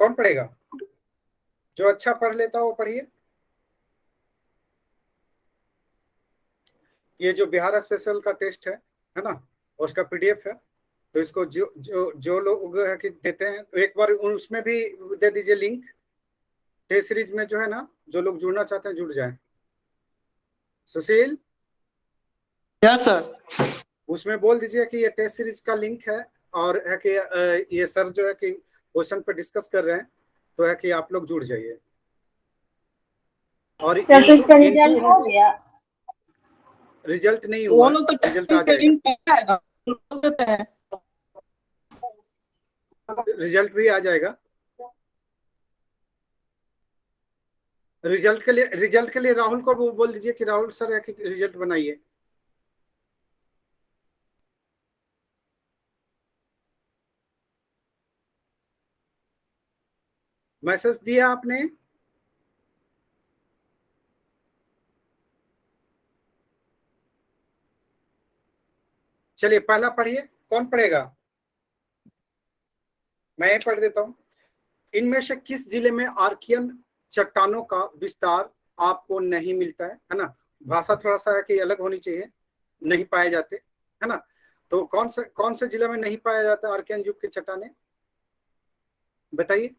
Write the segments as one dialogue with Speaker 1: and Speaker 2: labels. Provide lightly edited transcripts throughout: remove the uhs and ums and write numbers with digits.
Speaker 1: कौन पढ़ेगा? जो अच्छा पढ़ लेता हो वो पढ़िए। ये जो बिहार स्पेशल का टेस्ट है ना, उसका पीडीएफ है। तो इसको जो जो जो लोग है कि देते हैं, तो एक बार उसमें भी दे दीजिए लिंक। टेस्ट सीरीज में जो है ना, जो लोग जुड़ना चाहते हैं जुड़ जाएं। सुशील,
Speaker 2: यस सर।
Speaker 1: उसमें बोल दीजिए कि ये टेस्ट सीरीज का लिंक है, और है कि ये सर जो है कि क्वेश्चन पे डिस्कस कर रहे हैं, तो है कि आप लोग जुड़ जाइए। और
Speaker 3: सर तो इसका
Speaker 1: इनटू
Speaker 3: रिजल्ट हो गया?
Speaker 1: रिजल्ट नहीं
Speaker 2: वो
Speaker 1: हुआ,
Speaker 2: लोग तो
Speaker 1: रिजल्ट आ जाएगा।
Speaker 2: लिंक है ना, देते हैं।
Speaker 1: रिजल्ट भी आ जाएगा। रिजल्ट के लिए राहुल को बोल दीजिए कि राहुल सर है कि रिजल्ट बनाइए। मैसेज दिया आपने? चलिए पहला पढ़िए, कौन पढ़ेगा? मैं ही पढ़ देता हूं। इनमें से किस जिले में आर्कियन चट्टानों का विस्तार आपको नहीं मिलता है ना? भाषा थोड़ा सा है कि अलग होनी चाहिए। नहीं पाए जाते, है ना? तो कौन से जिले में नहीं पाया जाता आर्कियन युग के चट्टाने? बताइए,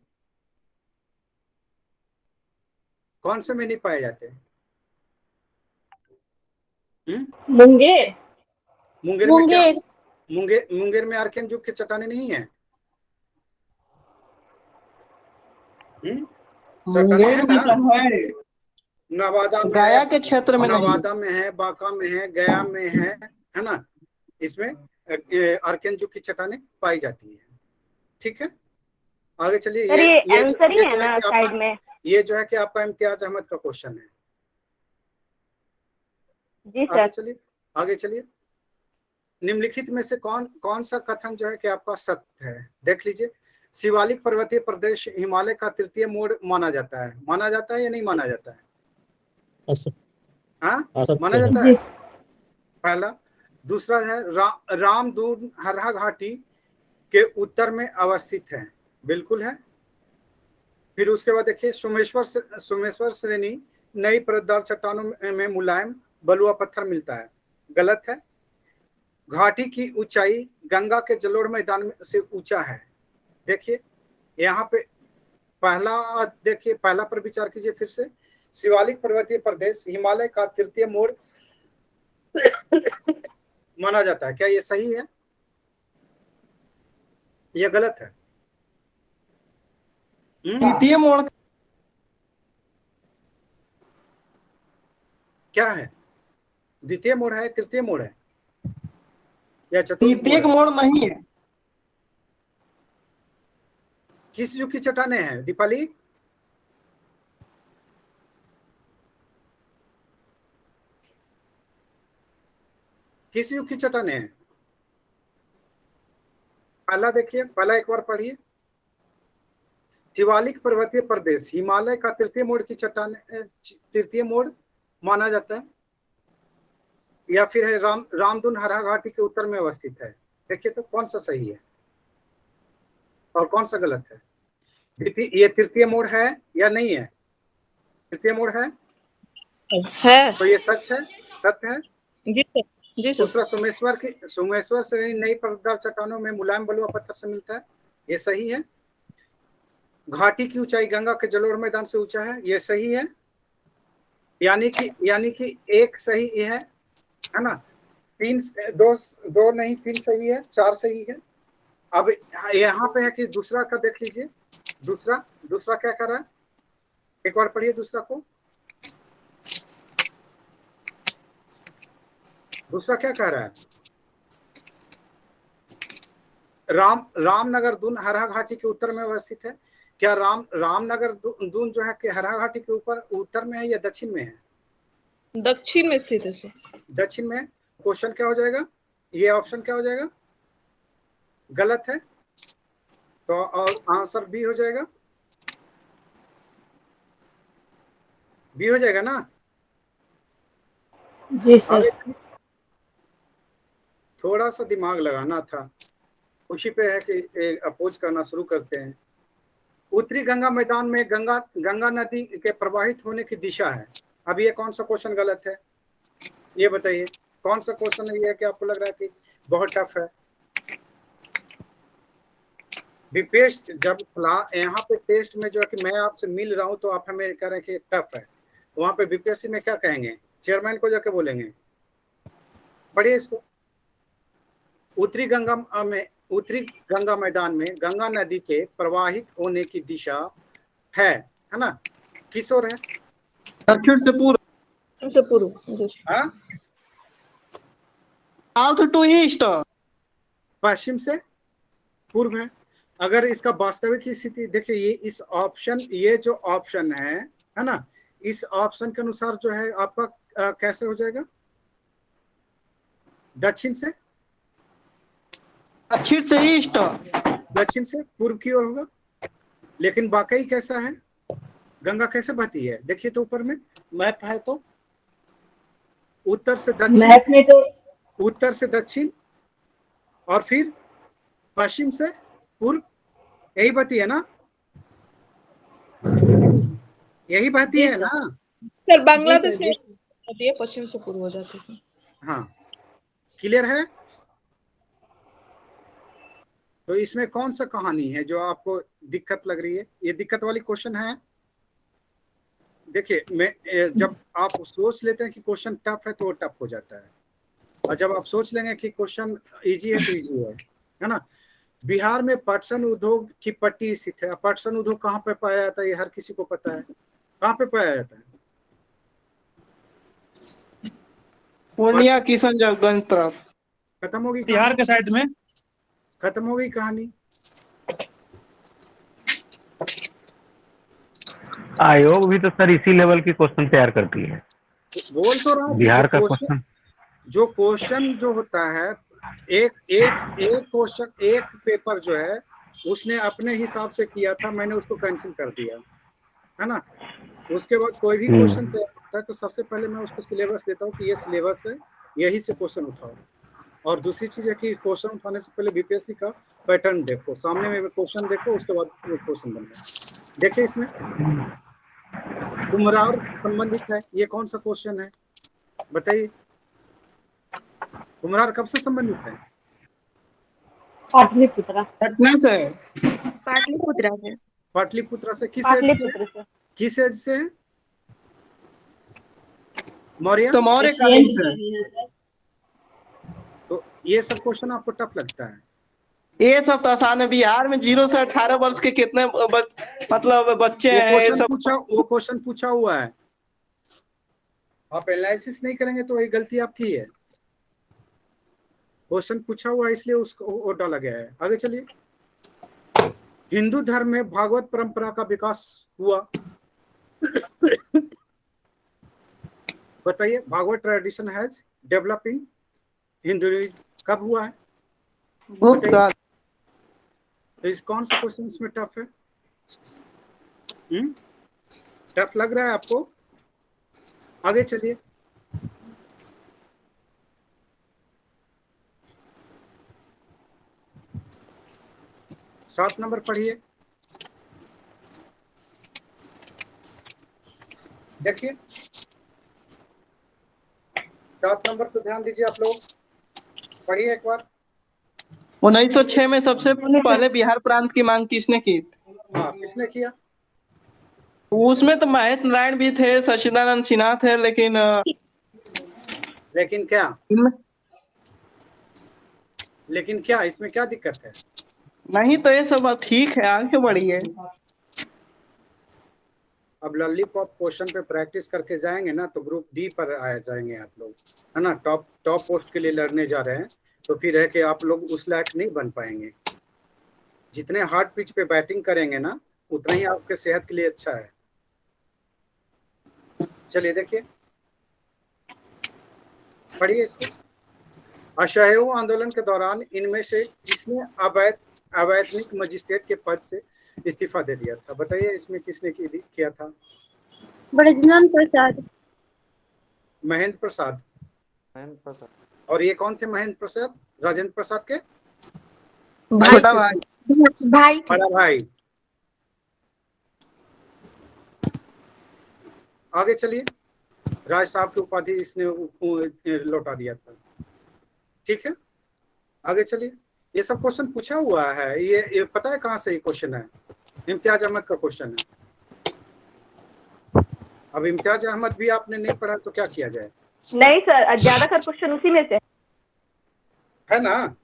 Speaker 1: कौन से में नहीं पाए जाते?
Speaker 3: मुंगेर।
Speaker 1: मुंगेर में क्या? मुंगेर में आर्कियन युग के चट्टाने नहीं है? चट्टाने
Speaker 2: मुंगेर
Speaker 1: है
Speaker 2: में
Speaker 1: ना?
Speaker 2: तो है,
Speaker 1: नवादा में है,
Speaker 2: गया के क्षेत्र में नहीं।
Speaker 1: नवादा में है, बांका में है, गया में है ना? इसमें आर्कियन युग की चट्टाने पाई जाती है। ठीक है, आगे चलिए।
Speaker 3: सर ये
Speaker 1: ये
Speaker 3: आंसर ही
Speaker 1: ये
Speaker 3: है
Speaker 1: जो है
Speaker 3: ना
Speaker 1: कि
Speaker 3: साइड
Speaker 1: आपका,
Speaker 3: में?
Speaker 1: ये जो है कि आपका इम्तियाज अहमद का क्वेश्चन है।
Speaker 3: जी
Speaker 1: आगे
Speaker 3: सर।
Speaker 1: चलिए, आगे चलिए। निम्नलिखित में से कौन कौन सा कथन जो है कि आपका सत्य है? देख लीजिए। शिवालिक पर्वतीय प्रदेश हिमालय का तृतीय मोड़ माना जाता है या नहीं माना जाता है? हाँ, माना जाता है।
Speaker 3: जी।
Speaker 1: पहला। दूसरा है रामदून हरहा घाटी के उत्तर में अवस्थित है, बिल्कुल है। फिर उसके बाद देखिए, सोमेश्वर श्रेणी नई परतदार चट्टानों में मुलायम बलुआ पत्थर मिलता है, गलत है। घाटी की ऊंचाई गंगा के जलोढ़ मैदान से ऊंचा है। देखिए यहाँ पे पहला, देखिए पहला पर विचार कीजिए फिर से। शिवालिक पर्वतीय प्रदेश हिमालय का तृतीय मोड़ माना जाता है, क्या ये सही है या गलत है?
Speaker 2: द्वितीय मोड़
Speaker 1: क्या है? द्वितीय मोड़ है, तृतीय मोड़ है, या चतुर्थ मोड़
Speaker 2: द्वितीय
Speaker 1: है?
Speaker 2: मोड़ नहीं है।
Speaker 1: किस युग की चट्टाने हैं दीपाली? किस युग की चट्टाने हैं? पहला देखिए, पहला एक बार पढ़िए। शिवालिक पर्वतीय प्रदेश हिमालय का तृतीय मोड़ की चट्टान, तृतीय मोड़ माना जाता है, या फिर है रामदुन हरा घाटी के उत्तर में अवस्थित है। देखिए तो कौन सा सही है और कौन सा गलत है? ये तृतीय मोड़ है या नहीं है? तृतीय मोड़ है तो ये सच है, सत्य है।
Speaker 4: जी सर। जी सर।
Speaker 1: दूसरा, सोमेश्वर से नई परतदार चट्टानों में मुलायम बलुआ पत्थर से मिलता है, ये सही है। घाटी की ऊंचाई गंगा के जलोढ़ मैदान से ऊंचा है, ये सही है। यानी कि एक सही है ना? तीन, दो नहीं, तीन सही है, चार सही है। अब यहाँ पे है कि दूसरा का देख लीजिए। दूसरा दूसरा क्या कर रहा है, एक बार पढ़िए दूसरा को। दूसरा क्या कह रहा है? रामनगर दून हरहा घाटी के उत्तर में अवस्थित है। क्या रामनगर दून जो है कि हरहा घाटी के ऊपर उत्तर में है या दक्षिण में है?
Speaker 4: दक्षिण में स्थित है सर।
Speaker 1: दक्षिण में। क्वेश्चन क्या हो जाएगा? ये ऑप्शन क्या हो जाएगा? गलत है, तो और आंसर बी हो जाएगा। बी हो जाएगा ना?
Speaker 3: जी सर।
Speaker 1: थोड़ा सा दिमाग लगाना था, उसी पे है कि अपोज करना शुरू करते हैं। उत्तरी गंगा मैदान में गंगा नदी के प्रवाहित होने की दिशा है। अब ये कौन सा क्वेश्चन गलत है, ये बताइए। कौन सा क्वेश्चन है ये कि आपको लग रहा है कि बहुत टफ है? विपेश जब यहाँ पे टेस्ट में जो है कि मैं आपसे मिल रहा हूं तो आप हमें कह रहे हैं कि टफ है, वहां पे बीपीएससी में क्या कहेंगे? चेयरमैन को जाके बोलेंगे। पढ़िए इसको। उत्तरी गंगा मैदान में गंगा नदी के प्रवाहित होने की दिशा है ना? किस ओर है?
Speaker 2: दक्षिण से पूर्व।
Speaker 4: से पूर्व जी।
Speaker 1: हाँ?
Speaker 2: South to east.
Speaker 1: पश्चिम से पूर्व है। अगर इसका वास्तविक स्थिति देखिए, ये जो ऑप्शन है ना, इस ऑप्शन के अनुसार जो है आपका कैसे हो जाएगा? दक्षिण से
Speaker 2: ईस्ट।
Speaker 1: दक्षिण से पूर्व की ओर होगा। लेकिन वाकई कैसा है, गंगा कैसे बहती है? देखिए तो ऊपर में मैप है तो उत्तर से दक्षिण,
Speaker 3: मैप में तो
Speaker 1: उत्तर से दक्षिण और फिर पश्चिम से पूर्व, यही बहती है ना? यही बहती है ना?
Speaker 4: सर बांग्लादेश में जाती है, पश्चिम से पूर्व हो जाती है।
Speaker 1: हाँ, क्लियर है? तो इसमें कौन सा कहानी है जो आपको दिक्कत लग रही है? ये दिक्कत वाली क्वेश्चन है। देखिए जब आप सोच लेते हैं कि क्वेश्चन टफ है तो वो टफ हो जाता है, और जब आप सोच लेंगे कि क्वेश्चन इजी है तो इजी है ना? बिहार में पटसन उद्योग की पट्टी स्थित है। पटसन उद्योग कहाँ पे पाया जाता है? ये हर किसी को पता है। कहाँ पे पाया जाता है?
Speaker 2: पूर्णिया किशनगंज तरफ।
Speaker 1: खत्म होगी
Speaker 5: बिहार के साइड में।
Speaker 1: खत्म हो गई कहानी।
Speaker 6: आयोग भी तो सर इसी लेवल की क्वेश्चन तैयार करती है।
Speaker 1: बोल तो रहा हूँ
Speaker 6: बिहार का क्वेश्चन
Speaker 1: जो क्वेश्चन जो होता है, एक क्वेश्चन एक पेपर जो है उसने अपने हिसाब से किया था, मैंने उसको कैंसिल कर दिया है ना। उसके बाद कोई भी क्वेश्चन तैयार होता है तो सबसे पहले मैं उसको सिलेबस देता हूँ कि ये सिलेबस है, यही से क्वेश्चन उठाओ। और दूसरी चीज है कि क्वेश्चन उठाने से पहले बीपीएससी का पैटर्न देखो, सामने में क्वेश्चन देखो, उसके बाद वो क्वेश्चन बनाओ। देखिए इसमें कुम्हरार संबंधित है, ये कौन सा क्वेश्चन है बताइए? कुम्हरार कब से संबंधित है?
Speaker 3: पाटलिपुत्रा।
Speaker 2: पटना से।
Speaker 7: पाटलिपुत्रा से।
Speaker 1: पाटलिपुत्रा से। किस एज से है? मौर्य।
Speaker 2: तो मौर्य कालीन से।
Speaker 1: तो ये सब क्वेश्चन आपको टफ लगता है?
Speaker 2: ये सब तो आसान है। बिहार में 0 से 18 वर्ष के कितने मतलब बच्चे हैं, ये सब
Speaker 1: वो क्वेश्चन पूछा हुआ है। आप एनालिसिस नहीं करेंगे तो ये गलती आपकी है। क्वेश्चन पूछा हुआ है इसलिए उसको वो डाला गया है। आगे चलिए। हिंदू धर्म में भागवत परंपरा का विकास हुआ। बताइए, Bhagwat tradition has developing Hinduism कब हुआ है?
Speaker 2: गुप्त काल।
Speaker 1: तो इस कौन सा क्वेश्चन इसमें टफ है? टफ लग रहा है आपको? आगे चलिए। सात नंबर पढ़िए। देखिए 7 नंबर पे ध्यान दीजिए आप लोग, पढ़िए एक बार।
Speaker 2: 1906 में सबसे पहले बिहार प्रांत की मांग किसने की?
Speaker 1: हाँ, किसने किया?
Speaker 2: उसमें तो महेश नारायण भी थे, सचिदानंद सिन्हा थे, लेकिन
Speaker 1: क्या इसमें क्या दिक्कत है?
Speaker 2: नहीं तो ये सब ठीक है, आगे बढ़िए।
Speaker 1: अब लॉलीपॉप क्वेश्चन पे प्रैक्टिस करके जाएंगे ना तो ग्रुप डी पर आ जाएंगे आप लोग, है ना। टॉप पोस्ट के लिए लड़ने जा रहे हैं तो फिर है कि आप लोग उस लायक नहीं बन पाएंगे। जितने हार्ड पिच पे बैटिंग करेंगे ना उतना ही आपके सेहत के लिए अच्छा है। चलिए देखिए, पढ़िए इसको। असहयोग आंदोलन के दौरान इनमें से किसने अवैतनिक मजिस्ट्रेट के पद से इस्तीफा दे दिया था? बताइए इसमें किसने किया था?
Speaker 7: ब्रजनंद प्रसाद।
Speaker 1: महेंद्र प्रसाद। और ये कौन थे महेंद्र प्रसाद? राजेंद्र प्रसाद के
Speaker 2: छोटा भाई।
Speaker 7: भाई थे।
Speaker 1: बड़ा भाई। आगे चलिए। राय साहब की उपाधि इसने लौटा दिया था। ठीक है, आगे चलिए। ये सब क्वेश्चन पूछा हुआ है। ये पता है कहाँ से ये क्वेश्चन है? इम्तियाज अहमद का क्वेश्चन है। अब इम्तियाज अहमद भी आपने नहीं पढ़ा तो क्या किया जाए?
Speaker 3: नहीं सर, ज्यादातर क्वेश्चन उसी में से
Speaker 1: है ना?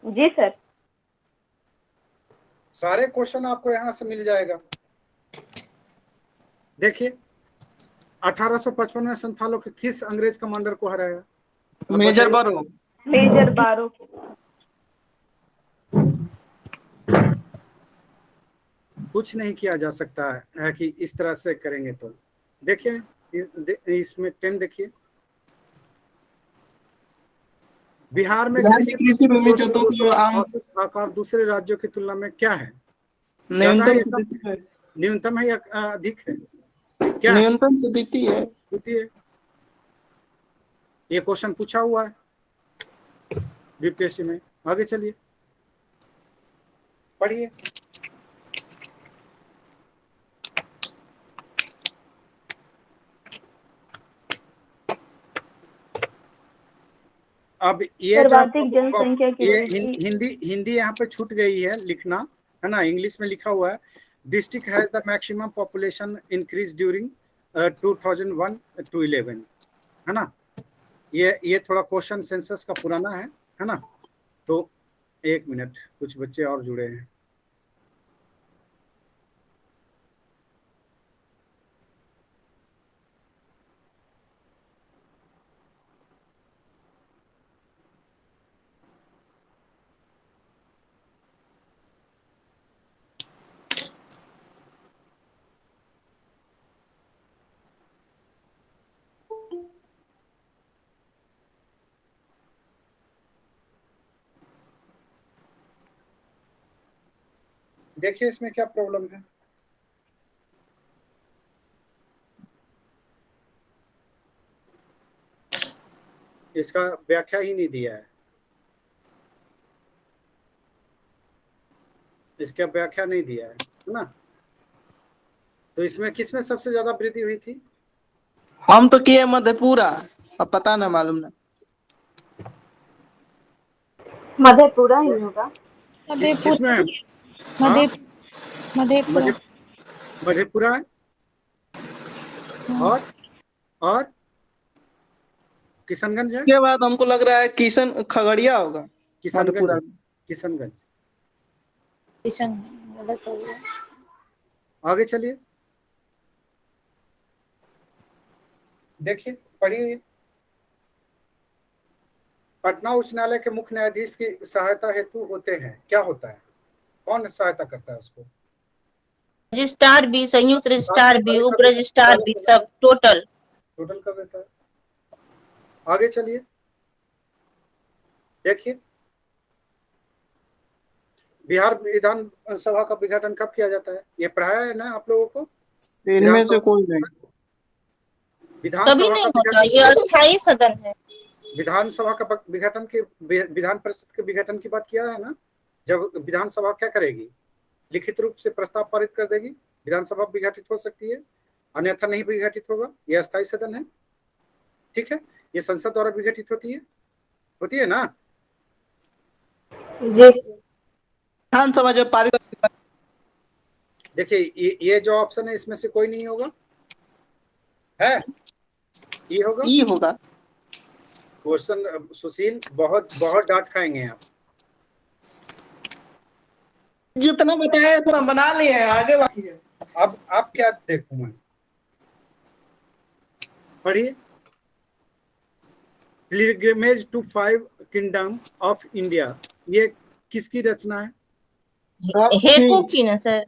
Speaker 3: जी सर।
Speaker 1: सारे क्वेश्चन आपको यहाँ से मिल जाएगा। देखिए, 1855 में संथालों के किस अंग्रेज कमांडर को हराया?
Speaker 2: मेजर बारो।
Speaker 3: मेजर बारो।
Speaker 1: कुछ नहीं किया जा सकता है कि इस तरह से करेंगे तो। देखिए इसमें 10 देखिए। बिहार में
Speaker 2: कृषि भूमि जोतों की आम
Speaker 1: औसत आकार दूसरे राज्यों की तुलना में क्या है?
Speaker 2: न्यूनतम से देती है।
Speaker 1: न्यूनतम है या अधिक है? क्या
Speaker 2: न्यूनतम से देती है।
Speaker 1: ये क्वेश्चन पूछा हुआ है बीपीएससी में। आगे चलिए, पढ़िए। अब ये
Speaker 3: सर्वाधिक जनसंख्या की
Speaker 1: हिंदी यहाँ पे छूट गई है लिखना, है ना? इंग्लिश में लिखा हुआ है, district has the maximum population increase during 2001 to 11, है ना? ये थोड़ा क्वेश्चन सेंसस का पुराना है ना? तो एक मिनट, कुछ बच्चे और जुड़े हैं। देखिए इसमें क्या प्रॉब्लम है। इसका व्याख्या ही नहीं दिया है, इसका व्याख्या नहीं दिया है ना? तो इसमें किसमें सबसे ज्यादा वृद्धि हुई थी?
Speaker 2: हम तो किए मधेपुरा, अब पता ना, मालूम ना।
Speaker 3: मधेपुरा ही होगा।
Speaker 1: मधेपुरा है। और किशनगंज है।
Speaker 2: उसके बाद हमको लग रहा है खगड़िया होगा।
Speaker 1: किशनगंज। आगे चलिए, देखिए, पढ़िए। पटना उच्च न्यायालय के मुख्य न्यायाधीश की सहायता हेतु होते हैं, क्या होता है? कौन सहायता करता है उसको?
Speaker 5: रजिस्ट्रार भी, संयुक्त रजिस्ट्रार भी, उप रजिस्ट्रार भी, सब टोटल
Speaker 1: कर देता है। आगे चलिए, देखिए, बिहार विधानसभा का विघटन कब किया जाता है? ये पढ़ाया है ना आप लोगों को?
Speaker 2: इनमें से कोई नहीं।
Speaker 5: कभी नहीं होता, ये अस्थायी सदन है।
Speaker 1: विधानसभा का विघटन के, विधान परिषद के विघटन की बात किया है ना? जब विधानसभा क्या करेगी? लिखित रूप से प्रस्ताव पारित कर देगी, विधानसभा विघटित हो सकती है, अन्यथा नहीं विघटित होगा। यह अस्थायी सदन है। ठीक है, ये संसद द्वारा विघटित होती है ना?
Speaker 3: जी।
Speaker 2: विधानसभा जब पारित,
Speaker 1: देखिए ये जो ऑप्शन है इसमें से कोई नहीं होगा, है? ये होगा। क्वेश्चन सुशील, बहुत डांट खाएंगे आप।
Speaker 2: जितना बताया सब बना लिए हैं, आगे बाकी है।
Speaker 1: अब आप क्या देखूं मैं? पढ़िए। Pilgrimage to 5 kingdom of India, ये किसकी रचना है?
Speaker 5: हेको की ना सर?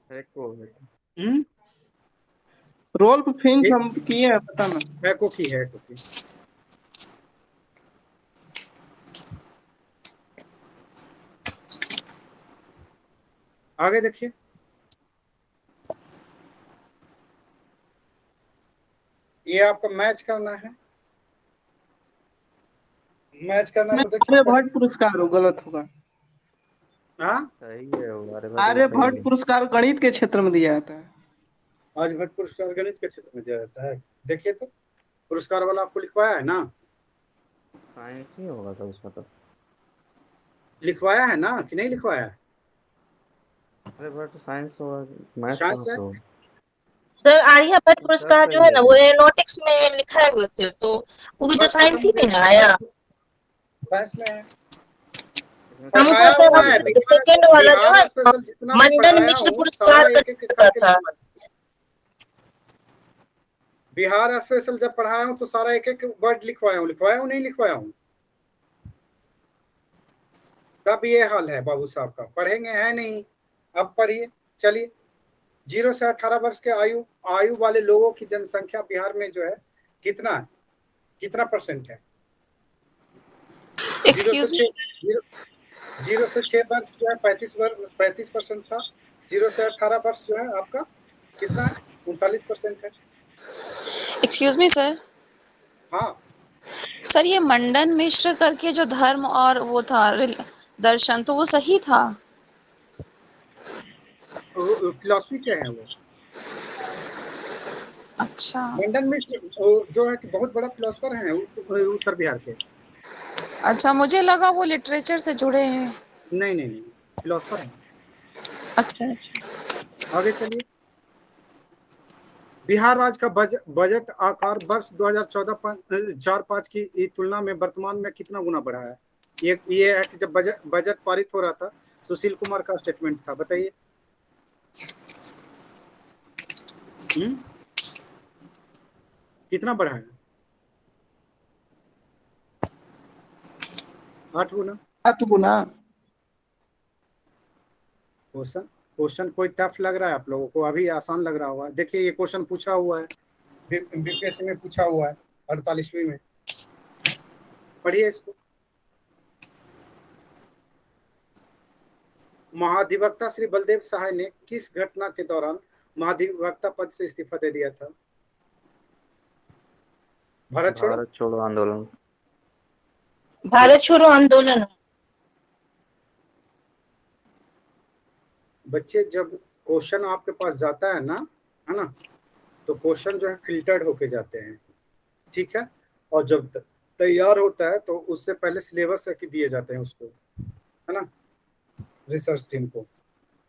Speaker 2: रोल्फ फिंच हम किए हैं, पता ना।
Speaker 1: हेको की। आगे देखिए, ये आपको मैच करना है। तो देखिए,
Speaker 2: आर्यभट्ट पुरस्कार हो, गलत होगा।
Speaker 1: हाँ,
Speaker 2: आर्यभट्ट पुरस्कार गणित के क्षेत्र में दिया जाता है।
Speaker 1: आर्यभट्ट पुरस्कार गणित के क्षेत्र में दिया जाता है। देखिए तो पुरस्कार वाला आपको लिखवाया है ना,
Speaker 6: साइंस ही होगा तो उसमें तो।
Speaker 1: लिखवाया है ना कि नहीं लिखवाया है?
Speaker 6: अरे बट साइंस होगा, मैथ
Speaker 1: साइंस है।
Speaker 6: तो
Speaker 5: सर आर्यभट्ट पुरस्कार जो है ना वो
Speaker 6: सही
Speaker 5: एरोनॉटिक्स में लिखा हुए थे, तो वो भी तो साइंस ही में ना आया।
Speaker 1: साइंस में है,
Speaker 6: है।
Speaker 5: हमको
Speaker 1: पढ़ाया हुआ है।
Speaker 5: सर सेकंड वाला जो है
Speaker 1: स्पेशल जितना भी
Speaker 5: मंडन
Speaker 1: पढ़ाया
Speaker 5: मिश्र
Speaker 1: हूँ
Speaker 5: पुरस्कार
Speaker 1: सारा एक एक करके
Speaker 5: था।
Speaker 1: लिखवा। बिहार स्पेशल जब पढ़ाया हूँ तो सारा एक एक वर्ड लिखवाया हूँ नहीं लिखवाया हूँ? तब ये हाल है बाबू साहब का, पढ़ेंगे है नहीं। अब पढ़िए चलिए। 0 से 18 वर्ष के आयु वाले लोगों की जनसंख्या बिहार में जो है कितना है, कितना परसेंट है?
Speaker 4: एक्सक्यूज मी,
Speaker 1: 0 से 6 वर्ष जो है 35% था। 0 से 18 वर्ष जो है आपका कितना है? 39% है।
Speaker 7: Excuse me sir.
Speaker 1: हाँ
Speaker 7: सर ये मंडन मिश्र करके जो धर्म और वो था दर्शन, तो वो सही था?
Speaker 1: फिलॉसफी के हैं वो।
Speaker 7: अच्छा
Speaker 1: मंडन मिश्र जो है कि बहुत बड़ा फिलोसफर है उत्तर बिहार के।
Speaker 7: अच्छा, मुझे लगा वो लिटरेचर से जुड़े हैं।
Speaker 1: नहीं नहीं नहीं, फिलोसफर है।
Speaker 7: अच्छा अच्छा।
Speaker 1: आगे चलिए। बिहार राज्य का बजट आकार वर्ष 2014-4-5 की तुलना में वर्तमान में कितना गुना बढ़ा है? ये है कि जब बजट पारित हो रहा था सुशील कुमार का स्टेटमेंट था, बताइए। कितना बढ़ा है? 8 गुना।
Speaker 2: 7 गुना।
Speaker 1: क्वेश्चन कोई टफ लग रहा है आप लोगों को? अभी आसान लग रहा होगा। देखिए ये क्वेश्चन पूछा हुआ है, बीपीएससी में पूछा हुआ है 48वीं में। पढ़िए इसको। महाधिवक्ता श्री बलदेव सहाय ने किस घटना के दौरान महाधिवक्ता पद से इस्तीफा दे दिया था? भारत छोड़ो
Speaker 6: आंदोलन।
Speaker 5: भारत छोड़ो आंदोलन।
Speaker 1: बच्चे जब क्वेश्चन आपके पास जाता है ना, तो क्वेश्चन जो है फिल्टर्ड होके जाते हैं, ठीक है। और जब तैयार होता है तो उससे पहले सिलेबस दिए जाते हैं उसको, है ना, रिसर्च टीम को।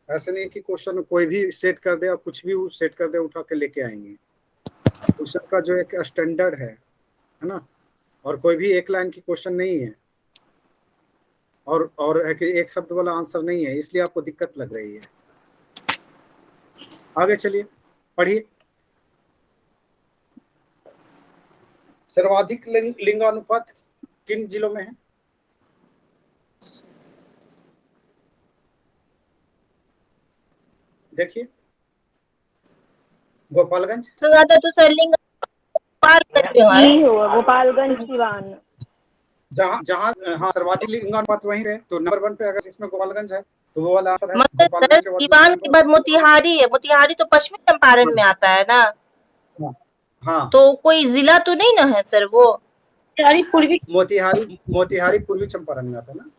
Speaker 1: ऐसे नहीं कि क्वेश्चन कोई भी सेट कर दे और कुछ भी सेट कर दे उठा के लेके आएंगे। क्वेश्चन का जो एक स्टैंडर्ड है ना, और कोई भी एक लाइन की क्वेश्चन नहीं है, और है कि एक शब्द वाला आंसर नहीं है, इसलिए आपको दिक्कत लग रही है। आगे चलिए पढ़िए। सर्वाधिक लिंगानुपात किन जिलों में है? देखिए गोपालगंज।
Speaker 5: सबसे ज्यादा तो सर लिंग गोपालगंज में है।
Speaker 3: यही होगा, गोपालगंज सिवान।
Speaker 1: जहाँ हाँ सर्वाधिक लिंगानुपात वहीं है, तो नंबर 1 पे अगर इसमें गोपालगंज है तो वो वाला आंसर है।
Speaker 5: मतलब सर
Speaker 1: गोपालगंज के बाद
Speaker 5: दीवान के बाद मोतिहारी है, मोतिहारी तो पश्चिमी चंपारण में आता है ना।
Speaker 1: हाँ
Speaker 5: तो कोई जिला तो नहीं ना है सर वो?
Speaker 7: पूर्वी
Speaker 1: मोतिहारी पूर्वी चंपारण में आता है ना।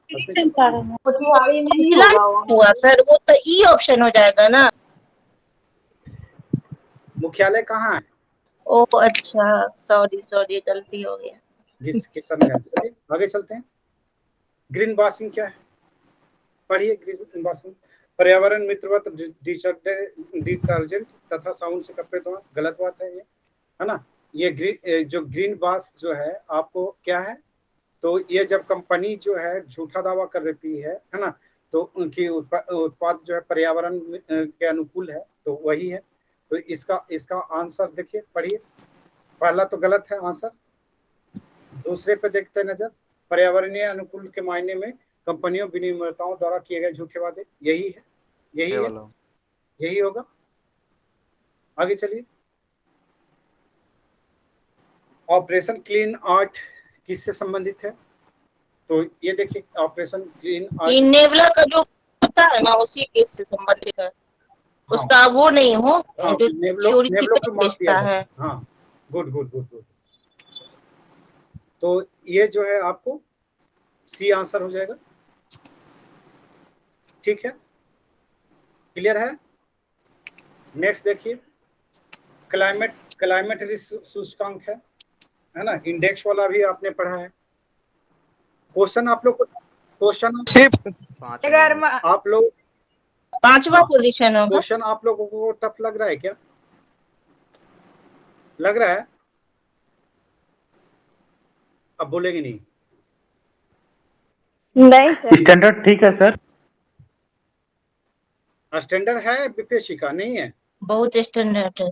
Speaker 7: चंपारण।
Speaker 3: मोतिहारी में ही
Speaker 5: जिला
Speaker 3: होगा वो।
Speaker 5: हुआ सर, वो तो ई ऑप्शन हो जाएगा ना।
Speaker 1: मुख्यालय कहाँ है?
Speaker 5: ओ अच्छा, सॉरी गलती हो गया।
Speaker 1: किशनगंज। चलिए आगे चलते हैं। ग्रीन वॉशिंग क्या है? पढ़िए। ग्रीन वॉशिंग पर्यावरण मित्रवत डिटर्जेंट तथा साबुन से कपड़े धोना। गलत बात है ये, है ना। ये जो ग्रीन वॉश जो है आपको क्या है, तो ये जब कंपनी जो है झूठा दावा कर देती है ना, तो उनकी उत्पाद जो है पर्यावरण के अनुकूल है, तो वही है। तो इसका आंसर देखिए, पढ़िए। पहला तो गलत है आंसर। दूसरे पे देखते नजर। पर्यावरणीय अनुकूल के मायने में कंपनियों विनिर्माताओं द्वारा किए गए झूठे वादे, यही है, यही होगा। आगे चलिए। ऑपरेशन क्लीन आर्ट किससे संबंधित है? तो ये देखिए ऑपरेशन क्लीन आर्ट
Speaker 5: नेवला का जो होता है ना उसी केस से संबंधित है। उसका वो नहीं हो जो चोरी
Speaker 1: नेवलो को मार दिया
Speaker 5: है।
Speaker 1: हाँ, गुड। तो ये जो है आपको सी आंसर हो जाएगा। ठीक है, क्लियर है। नेक्स्ट देखिए, क्लाइमेट रिस्क सूचकांक है ना, इंडेक्स वाला भी आपने पढ़ा है। क्वेश्चन आप लोग आप लोग
Speaker 5: 5वां पोजीशन होगा।
Speaker 1: क्वेश्चन आप लोगों को टफ लग रहा है क्या? लग रहा है? अब बोलेंगे नहीं?
Speaker 3: नहीं सर।
Speaker 6: स्टैंडर्ड ठीक है सर।
Speaker 1: स्टैंडर्ड है बीपीएससी का? नहीं है,
Speaker 5: बहुत स्टैंडर्ड है।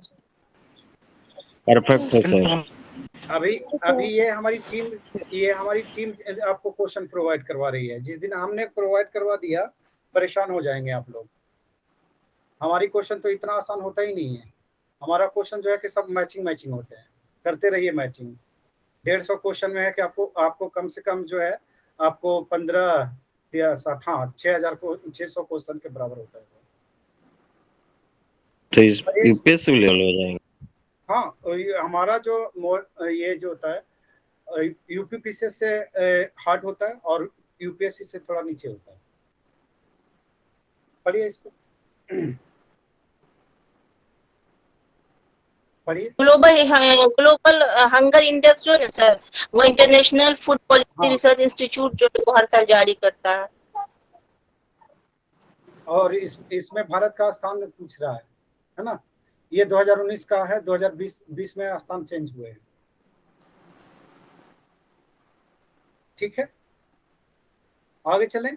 Speaker 6: परफेक्ट है सर।
Speaker 1: अभी ये हमारी टीम आपको क्वेश्चन प्रोवाइड करवा रही है। जिस दिन हमने प्रोवाइड करवा दिया परेशान हो जाएंगे आप लोग। हमारी क्वेश्चन तो इतना आसान होता ही नहीं है। हमारा क्वेश्चन जो है कि सब मैचिंग होते हैं। करते रहिए मैचिंग। 150 क्वेश्चन में है कि आपको कम से कम जो है आपको 15 या 6,000 को 600 क्वेश्चन के बराबर होता है।
Speaker 6: तो इस यूपीएससी लेवल हो जाएंगे।
Speaker 1: हाँ, हमारा जो ये जो होता है यूपीपीसी से हार्ड होता है और यूपीएससी से थोड़ा नीचे होता है। पढ़िए इसको, पढ़िए।
Speaker 5: ग्लोबल हंगर इंडेक्स जो है सर, वो international food policy research institute जो है वो हर साल जारी करता है।
Speaker 1: और इसमें भारत का स्थान पूछ रहा है ना। ये 2019 का है, 2020 में स्थान चेंज हुए हैं। ठीक है, आगे चलें।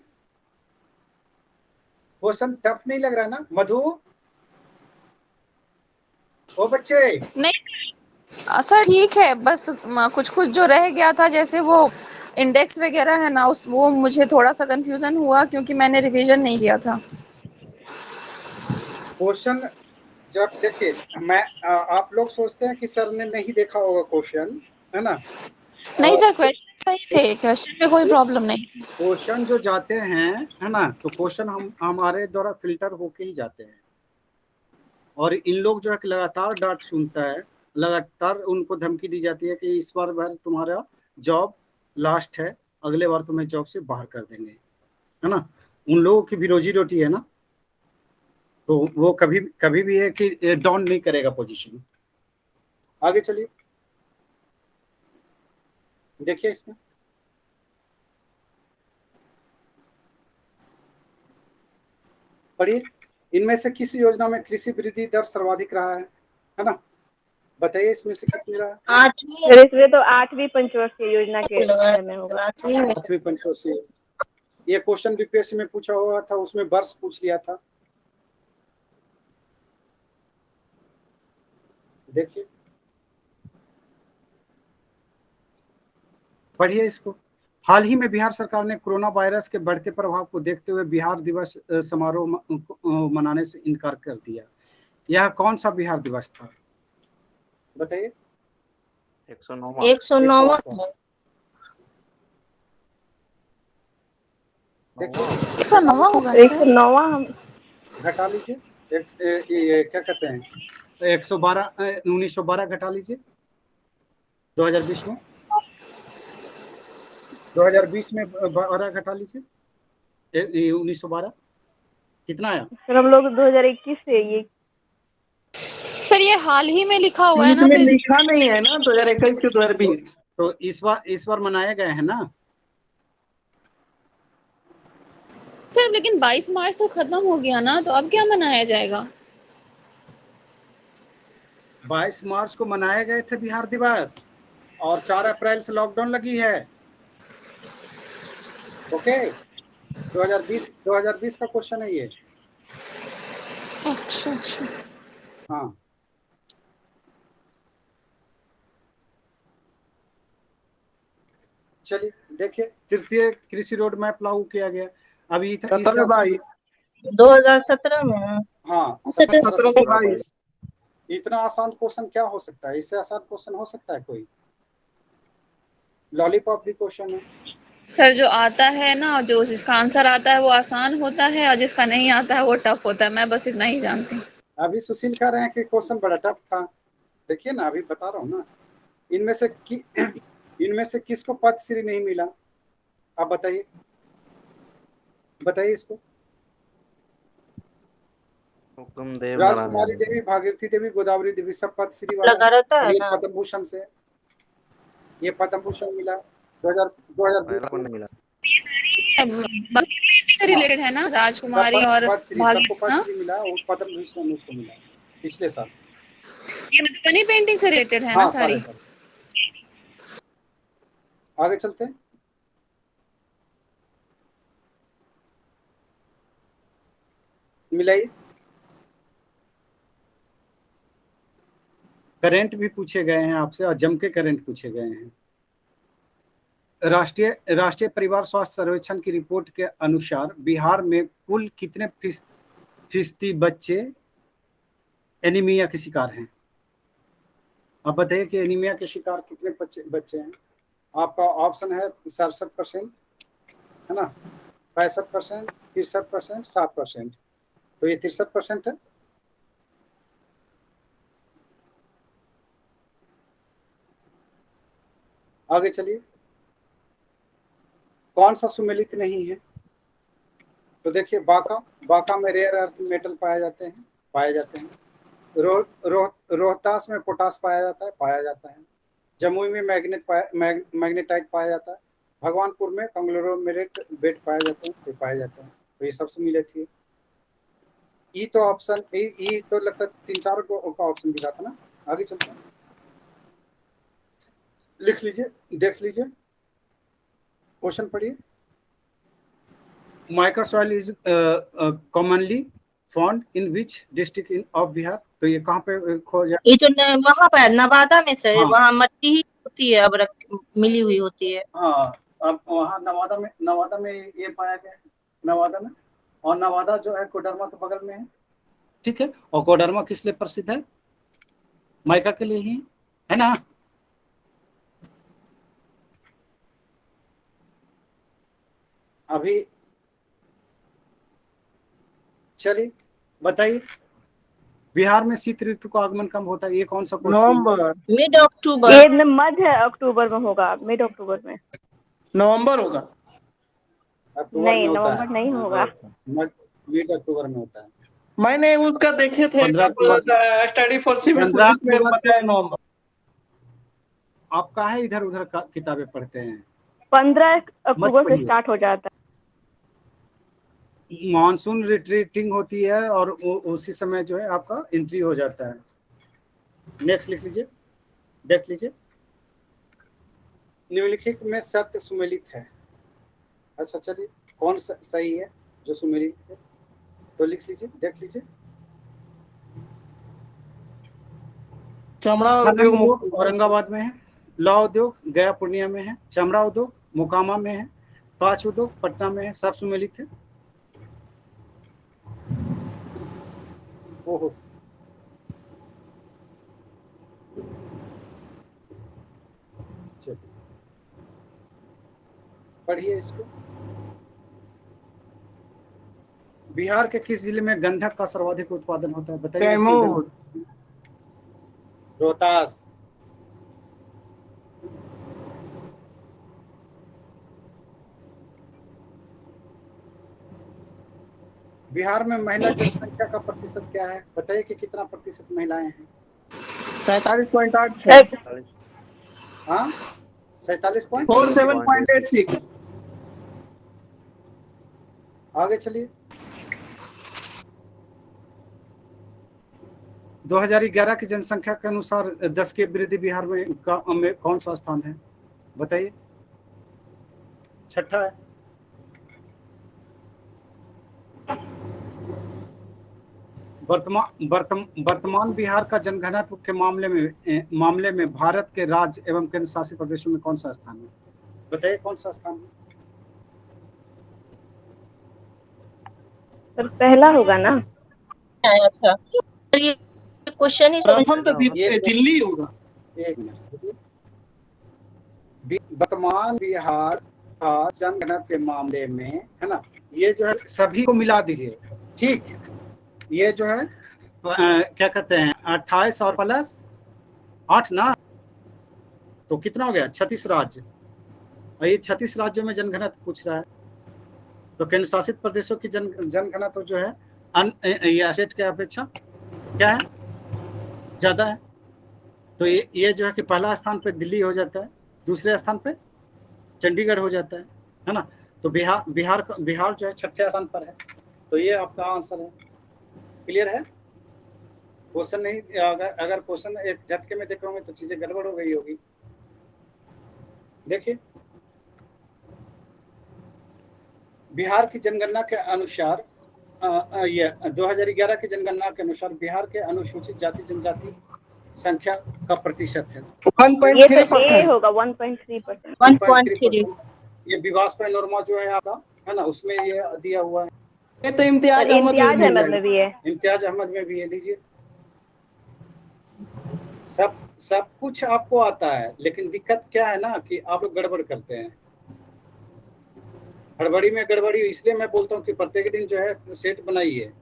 Speaker 1: क्वेश्चन टफ नहीं लग रहा ना मधु? ओ बच्चे,
Speaker 7: नहीं सर ठीक है, बस कुछ कुछ जो रह गया था जैसे वो इंडेक्स वगैरह है ना, वो मुझे थोड़ा सा कंफ्यूजन हुआ क्योंकि मैंने रिवीजन नहीं किया था।
Speaker 1: क्वेश्चन जब देखिए आप लोग सोचते हैं कि सर ने नहीं देखा होगा क्वेश्चन, है ना?
Speaker 7: नहीं सर, क्वेश्चन सही थे, क्वेश्चन में कोई प्रॉब्लम नहीं थी।
Speaker 1: क्वेश्चन जो जाते हैं है ना, तो क्वेश्चन हमारे द्वारा फिल्टर होके ही जाते हैं। और इन लोग जो है कि लगातार डांट सुनता है, लगातार उनको धमकी दी जाती है कि इस बार तुम्हारा जॉब लास्ट है, अगले बार तुम्हें जॉब से बाहर कर देंगे, है ना। उन लोगों की भी रोजी रोटी है ना, तो वो कभी भी है कि डाउन नहीं करेगा पोजीशन। आगे चलिए, देखिए इसमें पढ़िए। इनमें से किस योजना में कृषि वृद्धि दर सर्वाधिक रहा है ना? बताइए इसमें से किस में रहा?
Speaker 5: 8वीं
Speaker 3: सर इसमें तो 8वीं पंचवर्षीय योजना के में होगा।
Speaker 1: 8वीं पंचवर्षीय। ये क्वेश्चन बीपीएससी में पूछा हुआ था, उसमें वर्ष पूछ लिया था। देखिए, पढ़िए इसको। हाल ही में बिहार सरकार ने कोरोना वायरस के बढ़ते प्रभाव को देखते हुए बिहार दिवस समारोह मनाने से इनकार कर दिया। यह कौन सा बिहार दिवस था बताइए?
Speaker 5: 109वां।
Speaker 1: देखिए
Speaker 7: 109वां होगा।
Speaker 3: 109वां
Speaker 1: घटा लीजिए, ये क्या कहते हैं 112 1912 घटा लीजिए 2020 में। 2020 में 12 घटा लीजिए 1912 कितना आया?
Speaker 3: सर हम लोग 2021 से ये
Speaker 7: सर ये हाल ही में लिखा हुआ है ना,
Speaker 2: इसमें
Speaker 7: तो
Speaker 2: लिखा नहीं है ना 2021 के 2020।
Speaker 1: तो इस बार मनाया गया है ना
Speaker 7: सर, लेकिन 22 मार्च तो खत्म हो गया ना, तो अब क्या मनाया जाएगा?
Speaker 1: 22 मार्च को मनाए गए थे बिहार दिवस, और 4 अप्रैल से लॉकडाउन लगी है। ओके, 2020 का क्वेश्चन है ये।
Speaker 7: अच्छा अच्छा।
Speaker 1: हाँ, चलिए देखिए, तृतीय कृषि रोड मैप लागू किया गया अभी
Speaker 2: 17-22।
Speaker 5: 2017 में।
Speaker 1: हाँ
Speaker 2: 17 से 22।
Speaker 1: इतना आसान क्वेश्चन क्या हो सकता है? इससे आसान क्वेश्चन हो सकता है कोई? लॉलीपॉप भी क्वेश्चन है।
Speaker 7: सर जो आता है ना, जो जिसका आंसर आता है वो आसान होता है, और जिसका नहीं आता है वो टफ होता है। मैं बस इतना ही जानती हूँ।
Speaker 1: अभी सुशील कह रहे हैं कि क्वेश्चन बड़ा टफ था। देखिए ना, अभी बता रहा हूँ ना। इनमें से किसको पद्मश्री नहीं मिला? आप बताइए, बताइए इसको।
Speaker 6: हुकुमदेव
Speaker 1: राजकुमारी देवी, भागीरथी देवी, गोदावरी देवी सब पद्मश्री वाला
Speaker 5: लगा रहता है
Speaker 1: ये
Speaker 5: ना।
Speaker 1: पद्म भूषण से, ये पद्म भूषण मिला 2020
Speaker 6: को नहीं मिला।
Speaker 7: से रिलेटेड है ना, राजकुमारी और
Speaker 1: पद्मश्री, सबको पद्मश्री मिला, वो पद्म भूषण उसको मिला पिछले साल।
Speaker 7: ये मधुबनी पेंटिंग से रिलेटेड है ना सारी।
Speaker 1: आगे चलते हैं। मिलाइए। करंट भी पूछे गए हैं आपसे और जम के करंट पूछे गए हैं। राष्ट्रीय परिवार स्वास्थ्य सर्वेक्षण की रिपोर्ट के अनुसार बिहार में कुल कितने फीसदी बच्चे एनीमिया के शिकार हैं? आप बताइए कि एनीमिया के शिकार कितने बच्चे हैं? आपका ऑप्शन है 67%, है ना, 65%, 63%, 7%। तो ये 63% है। आगे चलिए। कौन सा सुमेलित नहीं है? तो देखिए बांका में रेयर अर्थ मेटल पाए जाते हैं। रोहतास में पोटास पाया जाता है। जमुई में मैग्नेटाइट पाया जाता है। भगवानपुर में कंग्लोमेरेट बेट पाए जाते हैं। तो ये सब सुमेलित है। ई तो ऑप्शन ई तो लगता है 3-4 का ऑप्शन दिखा था ना। आगे चलते हैं, लिख लीजिए, देख लीजिए, क्वेश्चन पढ़िए। Mica soil is commonly found in which district of Bihar? तो ये कहाँ पे खो जाए?
Speaker 5: ये तो वहाँ पर नवादा में सर।
Speaker 1: हाँ।
Speaker 5: वहाँ मट्टी ही होती है, अब मिली हुई होती है।
Speaker 1: हाँ, अब वहाँ नवादा में ये पाया गया है, नवादा में। और नवादा जो है कोडरमा के बगल में है, ठीक है। और कोडरमा किस लिए प्रसिद्ध है? माइका के लिए ही, है ना। अभी चलिए बताइए, बिहार में शीत ऋतु का आगमन कब होता है? ये कौन सा
Speaker 2: नवंबर,
Speaker 5: मिड अक्टूबर।
Speaker 3: ये मध्य अक्टूबर में होगा, मिड अक्टूबर में।
Speaker 2: नवंबर होगा।
Speaker 3: नहीं, नवंबर नहीं होगा,
Speaker 1: मिड अक्टूबर में होता है।
Speaker 2: मैंने उसका देखे थे
Speaker 1: 15 अक्टूबर
Speaker 2: स्टडी फॉर सिविल सर्विस में बताया नवंबर।
Speaker 1: आप काहे इधर उधर किताबें पढ़ते हैं?
Speaker 3: 15 अक्टूबर से स्टार्ट हो जाता है।
Speaker 1: मानसून रिट्रीटिंग होती है और उसी समय जो है आपका एंट्री हो जाता है। नेक्स्ट लिख लीजिए, देख लीजिए। निम्नलिखित में सत्य सुमेलित है। अच्छा चलिए, कौन सही है जो सुमेलित है? तो लिख लीजिए, देख लीजिए।
Speaker 2: चमड़ा उद्योग
Speaker 1: औरंगाबाद में है, लौह उद्योग गया पूर्णिया में है, चमड़ा उद्योग मोकामा में है, कांच उद्योग पटना में है। सब सुमेलित है। ओहो, पढ़िए इसको। बिहार के किस जिले में गंधक का सर्वाधिक उत्पादन होता है? बताइए।
Speaker 2: कैमूर,
Speaker 1: रोहतास। बिहार में महिला जनसंख्या का प्रतिशत क्या है? बताइए कि कितना प्रतिशत महिलाएं हैं?
Speaker 2: 43.8।
Speaker 1: हाँ,
Speaker 2: 47.86।
Speaker 1: आगे चलिए। 2011 की जनसंख्या के अनुसार 10 की वृद्धि बिहार में कौन सा स्थान है? बताइए। छठा है। वर्तमान बिहार का जनघनत्व के मामले में भारत के राज्य एवं केंद्र शासित प्रदेशों में कौन सा स्थान है? बताइए कौन सा स्थान है?
Speaker 3: सर पहला होगा ना।
Speaker 5: आया था ये क्वेश्चन ही समझ।
Speaker 2: प्रथम तो दिल्ली होगा।
Speaker 1: एक मिनट। वर्तमान बिहार का जनगणना के मामले में, है ना, ये जो है सभी को मिला दीजिए, ठीक। ये जो है क्या कहते हैं 28 और प्लस 8 ना, तो कितना हो गया? 36 राज्य। और ये 36 राज्यों में जनगणना पूछ रहा है, तो केंद्र शासित प्रदेशों की जनगणना तो जो है ये एसेट की अपेक्षा क्या है, ज्यादा है। तो ये जो है कि पहला स्थान पे दिल्ली हो जाता है, दूसरे स्थान पे चंडीगढ़ हो जाता है ना। तो बिहार जो है छठे स्थान पर है। तो ये आपका आंसर है। क्लियर है? क्वेश्चन नहीं, अगर क्वेश्चन एक झटके में देख रहे होंगे तो चीजें गड़बड़ हो गई होगी। देखिए, बिहार की जनगणना के अनुसार ये 2011 की जनगणना के अनुसार बिहार के अनुसूचित जाति जनजाति संख्या का प्रतिशत है
Speaker 3: ये तो ए
Speaker 2: 1.3%।
Speaker 3: होगा 1.3%।
Speaker 5: 1.3।
Speaker 1: ये विवास पैनोरमा जो है आपका, है ना, उसमें ये दिया हुआ है।
Speaker 2: ये तो इम्तियाज
Speaker 3: और
Speaker 2: अहमद
Speaker 3: इम्तियाज
Speaker 2: में मिल
Speaker 3: अहमद में
Speaker 2: जाएगा।
Speaker 3: भी है।
Speaker 1: इम्तियाज अहमद में भी है। लीजिए, सब कुछ आपको आता है, लेकिन दिक्कत क्या है ना कि आप लोग गड़बड़ करते हैं। हड़बड़ी में गड़बड़ी, इसलिए मैं बोलता हूँ कि प्रत्येक दिन जो है सेट बनाइए,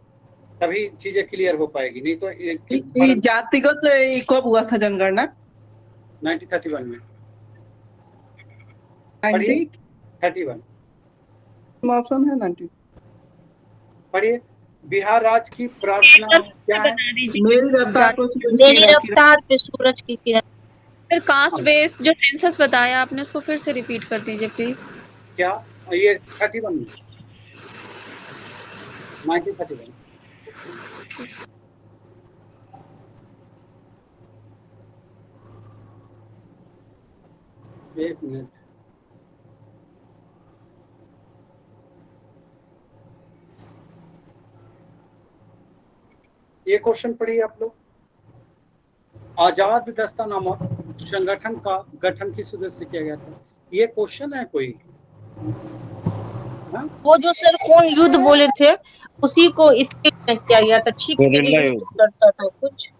Speaker 1: तभी चीजें क्लियर हो पाएगी। नहीं तो
Speaker 2: ये जातिगत कब हुआ था जनगणना?
Speaker 1: 1931 में।
Speaker 2: 90
Speaker 1: 31
Speaker 2: ऑप्शन है 90।
Speaker 1: पढ़िए, बिहार राज्य की प्रार्थना क्या है?
Speaker 2: मेरी रफ्तार पर सूरज की
Speaker 5: मेरी
Speaker 2: किरण।
Speaker 5: रफ्तार पे सूरज की किरण।
Speaker 7: सर कास्ट बेस्ड जो सेंसस बताया आपने उसको फिर से रिपीट कर दीजिए प्लीज।
Speaker 1: क्या ये 31 में, 1931। एक मिनट, ये क्वेश्चन पढ़िए आप लोग। आजाद दस्ता नामक संगठन का गठन किस उद्देश्य से किया गया था? ये क्वेश्चन है कोई?
Speaker 5: वो जो सर कौन युद्ध बोले थे उसी को इसके लिए किया गया था। छिप के लिए युद्ध करता था कुछ।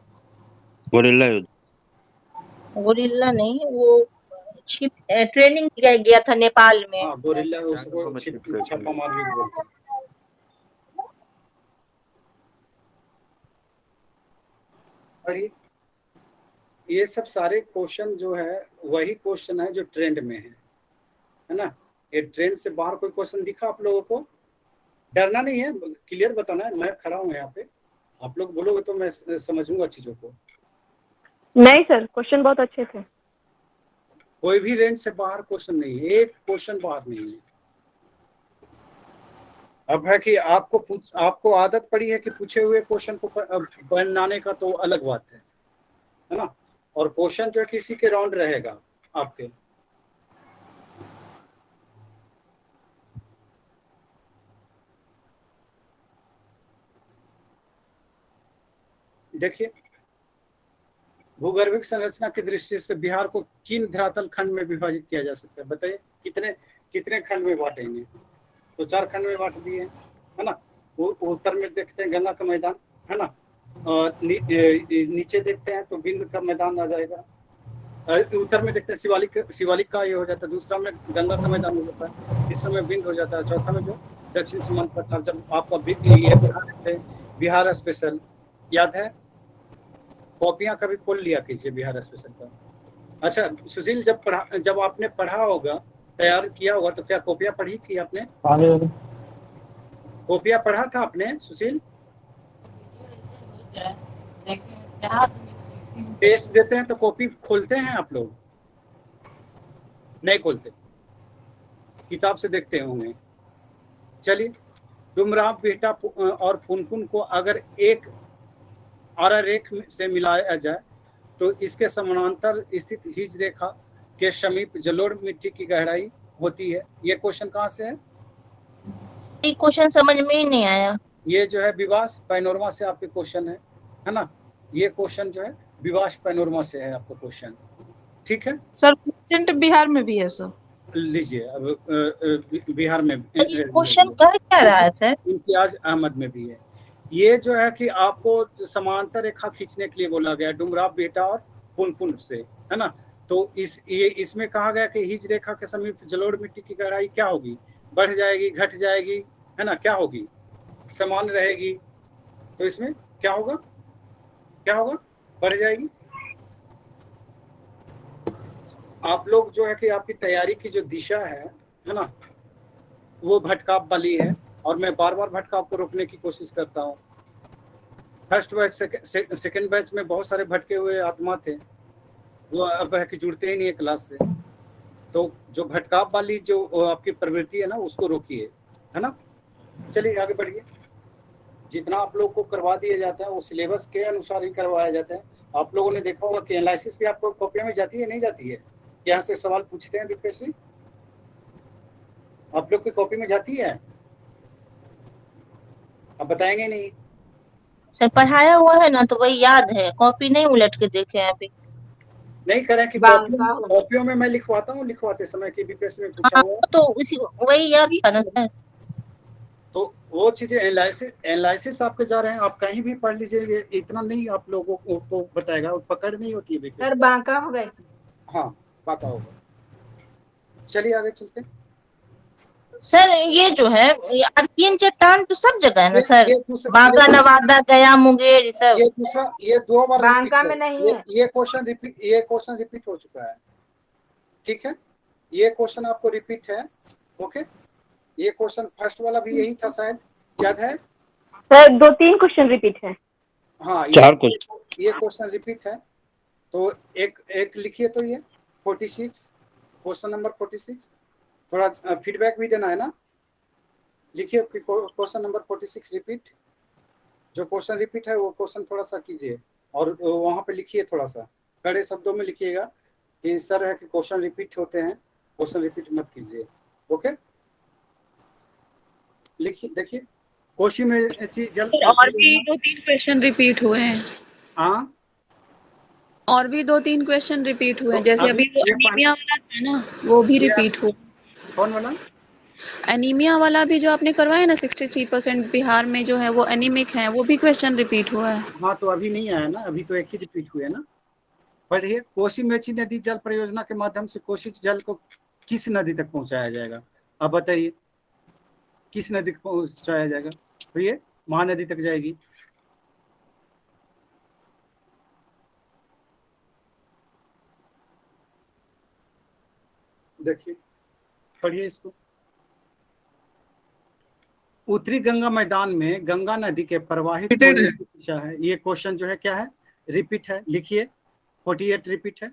Speaker 6: गोरिल्ला युद्ध।
Speaker 5: गोरिल्ला नहीं, वो छिप ट्रेनिंग किया गया था नेपाल में।
Speaker 1: हाँ, गोरिल्ला, उसको छापा मार युद्ध बोलते हैं। पढ़िए, ये सब सारे क्वेश्चन जो है वही क्वेश्चन है जो ट्रेंड में है ना। ये ट्रेंड से बाहर कोई क्वेश्चन दिखा आप लोगों को? डरना नहीं है, क्लियर बताना है। मैं खड़ा हूँ यहाँ पे, आप लोग बोलोगे तो मैं समझूंगा चीजों को।
Speaker 3: नहीं सर, क्वेश्चन बहुत अच्छे थे।
Speaker 1: कोई भी रेंज से बाहर क्वेश्चन नहीं है, एक क्वेश्चन बाहर नहीं है। अब है कि आपको आदत पड़ी है कि पूछे हुए क्वेश्चन को बनाने का, तो अलग बात है ना। और क्वेश्चन जो है किसी के राउंड रहेगा आपके। देखिए, भूगर्भिक संरचना की दृष्टि से बिहार को किन धरातल खंड में विभाजित किया जा सकता है? बताइए, कितने खंड में बांटेंगे? तो 4 खंड में बांट दिए, है ना। उत्तर में देखते हैं गंगा का मैदान, है ना। नीचे देखते हैं तो बिंद का मैदान आ जाएगा। उत्तर में देखते हैं शिवालिक का ये हो जाता है। दूसरा में गंगा का मैदान हो जाता है। तीसरा में बिंद हो जाता है। चौथा में जो दक्षिण सीमांत पठार, जब आपका ये बिहार स्पेशल याद है, कॉपियां कभी खोल लिया कीजिए बिहार स्पेशल का। अच्छा सुशील, जब आपने पढ़ा होगा, तैयार किया होगा, तो क्या कॉपियां पढ़ी थी आपने? कॉपियां पढ़ा था आपने सुशील? टेस्ट देते हैं तो कॉपी खोलते हैं आप लोग? नहीं खोलते, किताब से देखते होंगे। चलिए, डुमराव बेटा और पुनपुन को अगर एक आरा रेख से मिलाया जाए तो इसके समानांतर स्थित हिज रेखा के समीप जलोढ़ मिट्टी की गहराई होती है। ये क्वेश्चन कहाँ से है?
Speaker 5: ये क्वेश्चन समझ में ही नहीं आया।
Speaker 1: ये जो है विवास पैनोरमा से आपके क्वेश्चन है ना। ये क्वेश्चन जो है विवास पैनोरमा से है आपका क्वेश्चन, ठीक है
Speaker 4: सर प्रेजेंट बिहार में भी है सर।
Speaker 1: लीजिए, अब बिहार में
Speaker 5: क्वेश्चन कह क्या रहा है सर?
Speaker 1: इम्तियाज अहमद में भी है। ये जो है कि आपको समांतर रेखा खींचने के लिए बोला गया डुमराव बेटा और पुनपुन से, है ना। तो इसमें कहा गया कि हिज रेखा के समीप जलोढ़ मिट्टी की गहराई क्या होगी? बढ़ जाएगी, घट जाएगी, है ना, क्या होगी? समान रहेगी। तो इसमें क्या होगा? बढ़ जाएगी। आप लोग जो है कि आपकी तैयारी की जो दिशा है ना, वो भटकाव वाली है, और मैं बार बार भटकाव को रोकने की कोशिश करता हूँ। फर्स्ट बैच सेकंड बैच में बहुत सारे भटके हुए आत्मा थे, वो अब है कि जुड़ते ही नहीं है क्लास से। तो जो भटकाव वाली जो आपकी प्रवृत्ति है ना, उसको रोकिए, है ना। चलिए आगे बढ़िए। जितना आप लोग को करवा दिया जाता है वो सिलेबस के अनुसार ही करवाया जाता है। आप लोगों ने देखा होगा कि एनालिसिस भी आपको कॉपी में जाती है, नहीं जाती है? यहाँ से सवाल पूछते हैं बीपीएससी, आप लोग की कॉपी में जाती है? आप बताएंगे नहीं?
Speaker 5: सर पढ़ाया हुआ है ना, तो वही याद है, कॉपी नहीं उलट के देखे हैं अभी।
Speaker 1: नहीं करें कि कॉपियों में मैं लिखवाता हूँ, लिखवाते समय कि बीपीएससी में पूछा
Speaker 5: हाँ
Speaker 1: हुआ,
Speaker 5: तो उसी वही याद था ना सर।
Speaker 1: तो वो चीजें एनालिसिस आपके जा रहे हैं, आप कहीं भी पढ़ लीजिए, इतना नहीं आप लोगों को बताएगा, पकड़ नहीं होती है बीपीएससी।
Speaker 3: सर बांका हो गए।
Speaker 1: हाँ बाका होगा। चलिए आगे चलते हैं।
Speaker 5: सर ये जो है अर्कियन चट्टान तो सब जगह है ना सर, बांका,
Speaker 1: ये
Speaker 5: नवादा, गया, मुंगेर, सब।
Speaker 1: दूसरा, ये 2 बार
Speaker 3: बांका में नहीं है।
Speaker 1: ये क्वेश्चन रिपीट हो चुका है, ठीक है। ये क्वेश्चन आपको रिपीट है, ओके। ये क्वेश्चन फर्स्ट वाला भी यही था शायद, याद है?
Speaker 3: सर 2-3 क्वेश्चन रिपीट है।
Speaker 1: हाँ, ये क्वेश्चन रिपीट है। तो एक लिखिए, तो ये 46, क्वेश्चन नंबर 46। थोड़ा फीडबैक भी देना है ना, लिखिए क्वेश्चन नंबर 46 रिपीट। जो क्वेश्चन रिपीट है वो क्वेश्चन थोड़ा सा कीजिए और वहां पे लिखिए, थोड़ा सा कड़े शब्दों में लिखिएगा कि सर है कि क्वेश्चन रिपीट होते हैं, क्वेश्चन रिपीट मत कीजिए, ओके। लिखिए, देखिए कोशी में जल
Speaker 7: और भी 2-3 क्वेश्चन रिपीट हुए हैं।
Speaker 1: हाँ,
Speaker 7: और भी 2-3 क्वेश्चन रिपीट हुए हैं, जैसे अभी वो एनीमिया वाला था ना, वो भी रिपीट हुआ।
Speaker 1: कौन वाला?
Speaker 7: एनीमिया वाला भी जो आपने करवाया ना, 63% बिहार में जो है वो एनीमिक है, वो भी क्वेश्चन रिपीट हुआ है।
Speaker 1: हाँ, तो अभी नहीं आया ना, अभी तो एक ही रिपीट हुए ना। पढ़िए, कोसी मेची नदी जल परियोजना के माध्यम से कोसी जल को किस नदी तक पहुंचाया जाएगा? अब बताइए, किस नदी तक पहुंचाया जाएगा? तो ये महानदी तक जाएगी। देखिए, पढ़िए इसको। उत्तरी गंगा मैदान में गंगा नदी के प्रवाहित होने की दिशा है। ये क्वेश्चन जो है क्या है? रिपीट है, लिखिए 48 रिपीट है।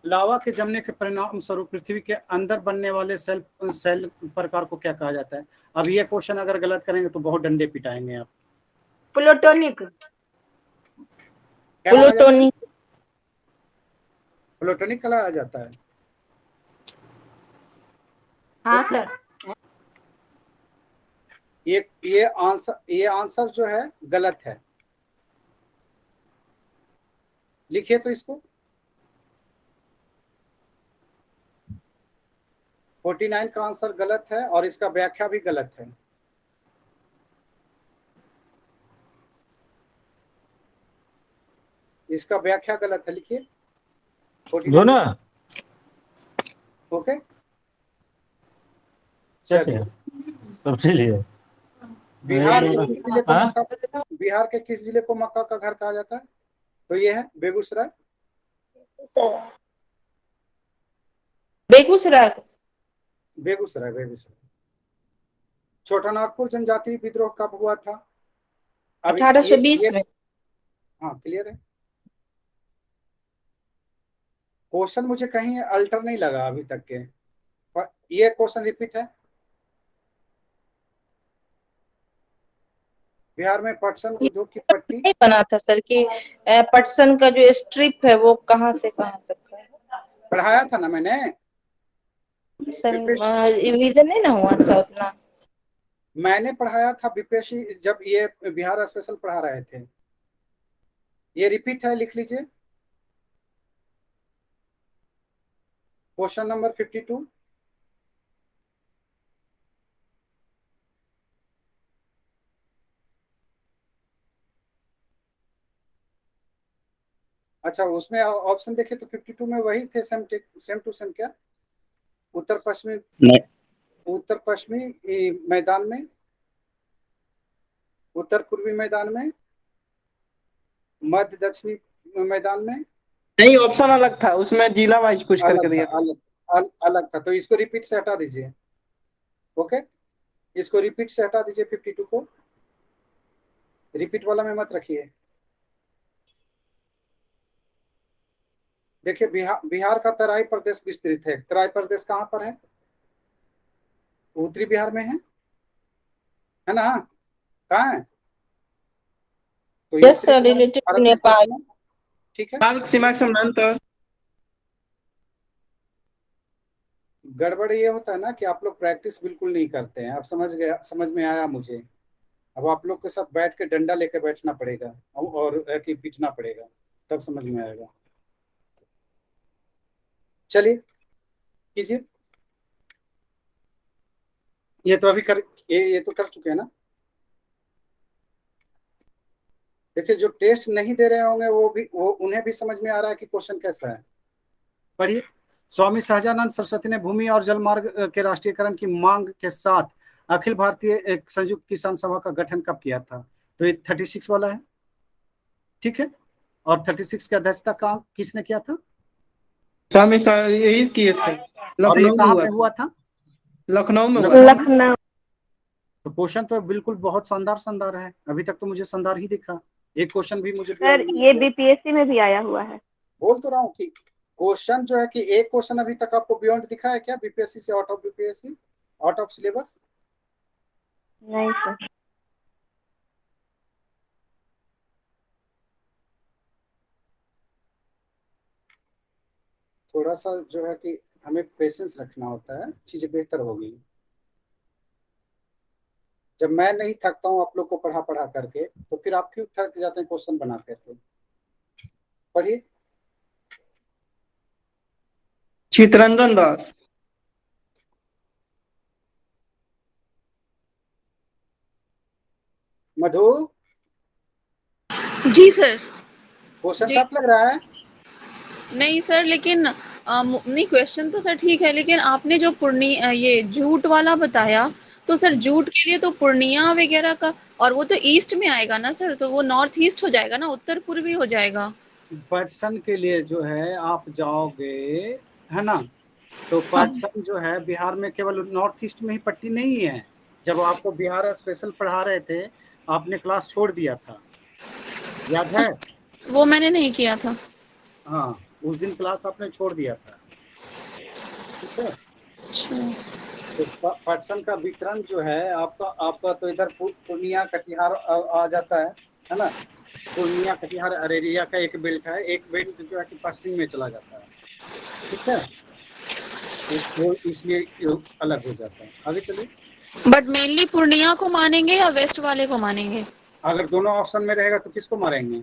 Speaker 1: लावा के जमने के परिणाम स्वरूप पृथ्वी के अंदर बनने वाले सेल प्रकार को क्या कहा जाता है? अब ये क्वेश्चन अगर गलत करेंगे तो बहुत डंडे पिटाएंगे आप।
Speaker 3: प्लूटोनिक।
Speaker 1: प्लूटोनिक कहा जाता है।
Speaker 3: हाँ सर।
Speaker 1: ये आंसर जो है गलत है, लिखिए तो इसको। 49 का आंसर गलत है और इसका व्याख्या भी गलत है। इसका व्याख्या गलत है, लिखिए।
Speaker 6: जो ना
Speaker 1: ओके,
Speaker 6: चलिए सब चलिए।
Speaker 1: बिहार के किस जिले को मक्का का घर कहा जाता है? तो ये है बेगूसराय। बेगूसराय। छोटा नागपुर जनजाति विद्रोह कब हुआ था?
Speaker 5: 1820 में।
Speaker 1: हाँ, क्लियर है। क्वेश्चन मुझे कहीं अल्टर नहीं लगा अभी तक के, पर ये क्वेश्चन रिपीट है। बिहार में पटसन उद्योग की पट्टी
Speaker 5: नहीं बना था सर कि पटसन का जो स्ट्रिप है वो कहाँ से कहाँ तक है।
Speaker 1: पढ़ाया था ना मैंने
Speaker 5: सर, रिवीजन नहीं ना हुआ था उतना।
Speaker 1: मैंने पढ़ाया था बीपीएससी जब ये बिहार स्पेशल पढ़ा रहे थे। ये रिपीट है, लिख लीजिए। Question number 52। अच्छा, उसमें ऑप्शन देखे तो 52 में वही थे, सेम टू सेम क्या? उत्तर पश्चिमी मैदान में, उत्तर पूर्वी मैदान में, मध्य दक्षिणी मैदान में।
Speaker 2: नहीं, ऑप्शन अलग था उसमें, जिला वाइज कुछ करके दिया था।
Speaker 1: अलग था, तो इसको रिपीट से हटा दीजिए। ओके, इसको रिपीट से हटा दीजिए, 52 को रिपीट वाला में मत रखिए। देखिए बिहार का तराई प्रदेश विस्तृत है। तराई प्रदेश कहाँ पर है? उत्तरी बिहार में है ना? कहाँ है? तो ये
Speaker 5: yes sir, related to Nepal.
Speaker 1: ठीक है।
Speaker 2: नेपाल सीमा के समानांतर।
Speaker 1: गड़बड़ ये होता है ना कि आप लोग प्रैक्टिस बिल्कुल नहीं करते हैं। अब समझ में आया मुझे। अब आप लोग के साथ बैठ के डंडा लेके बैठना पड़ेगा और कि पीटना पड़ेगा, तब समझ में आएगा। चलिए कीजिए। ये तो अभी ये तो कर चुके हैं ना। देखिए जो टेस्ट नहीं दे रहे होंगे वो उन्हें भी समझ में आ रहा है कि क्वेश्चन कैसा है। पढ़िए। स्वामी सहजानंद सरस्वती ने भूमि और जल मार्ग के राष्ट्रीयकरण की मांग के साथ अखिल भारतीय एक संयुक्त किसान सभा का गठन कब किया था? तो ये 36 वाला है, ठीक है। और 36 की अध्यक्षता किसने किया था?
Speaker 2: स्वामी यही किए थे, लखनऊ में
Speaker 1: हुआ था।
Speaker 2: लखनऊ में हुआ।
Speaker 3: लखनऊ।
Speaker 1: तो क्वेश्चन तो बिल्कुल बहुत शानदार है। अभी तक तो मुझे शानदार ही दिखा। एक क्वेश्चन भी मुझे
Speaker 3: सर ये बीपीएससी में भी आया हुआ है।
Speaker 1: बोल तो रहा हूँ कि क्वेश्चन जो है कि एक क्वेश्चन अभी तक आपको बियॉन्ड दिखा है क्या? बीपीएससी से out of BPSC, out of syllabus?
Speaker 3: नहीं सर।
Speaker 1: थोड़ा सा जो है कि हमें पेशेंस रखना होता है, चीजें बेहतर होगी। जब मैं नहीं थकता हूँ आप लोग को पढ़ा करके, तो फिर आप क्यों थक जाते हैं क्वेश्चन बना करके? पढ़िए।
Speaker 2: चितरंजन दास।
Speaker 1: मधु,
Speaker 7: जी सर।
Speaker 1: क्वेश्चन
Speaker 7: जी।
Speaker 1: टफ लग रहा है?
Speaker 7: नहीं सर, लेकिन नहीं, क्वेश्चन तो सर ठीक है, लेकिन आपने जो ये जूट वाला बताया, तो सर जूट के लिए तो पूर्णिया वगैरह का, और वो तो ईस्ट में आएगा ना सर, तो वो नॉर्थ ईस्ट हो जाएगा ना, उत्तर पूर्वी हो जाएगा।
Speaker 1: पटसन के लिए जो है आप जाओगे, है ना, तो पटसन जो है बिहार में केवल नॉर्थ ईस्ट में ही पट्टी नहीं है। जब आपको बिहार स्पेशल पढ़ा रहे थे, आपने क्लास छोड़ दिया था, याद है?
Speaker 7: वो मैंने नहीं किया था।
Speaker 1: हाँ, उस दिन क्लास आपने छोड़ दिया था, ठीक है। तो पटसन का वितरण जो है आपका तो इधर पूर्णिया कटिहार आ जाता है ना। पूर्णिया कटिहार अरेरिया का एक बेल्ट है, एक बेल्ट जो है कि पश्चिम में चला जाता है, ठीक है। वो इसलिए अलग हो जाता है। आगे चलिए।
Speaker 7: बट मेनली पूर्णिया को मानेंगे या वेस्ट वाले को मानेंगे?
Speaker 1: अगर दोनों ऑप्शन में रहेगा तो किसको मारेंगे?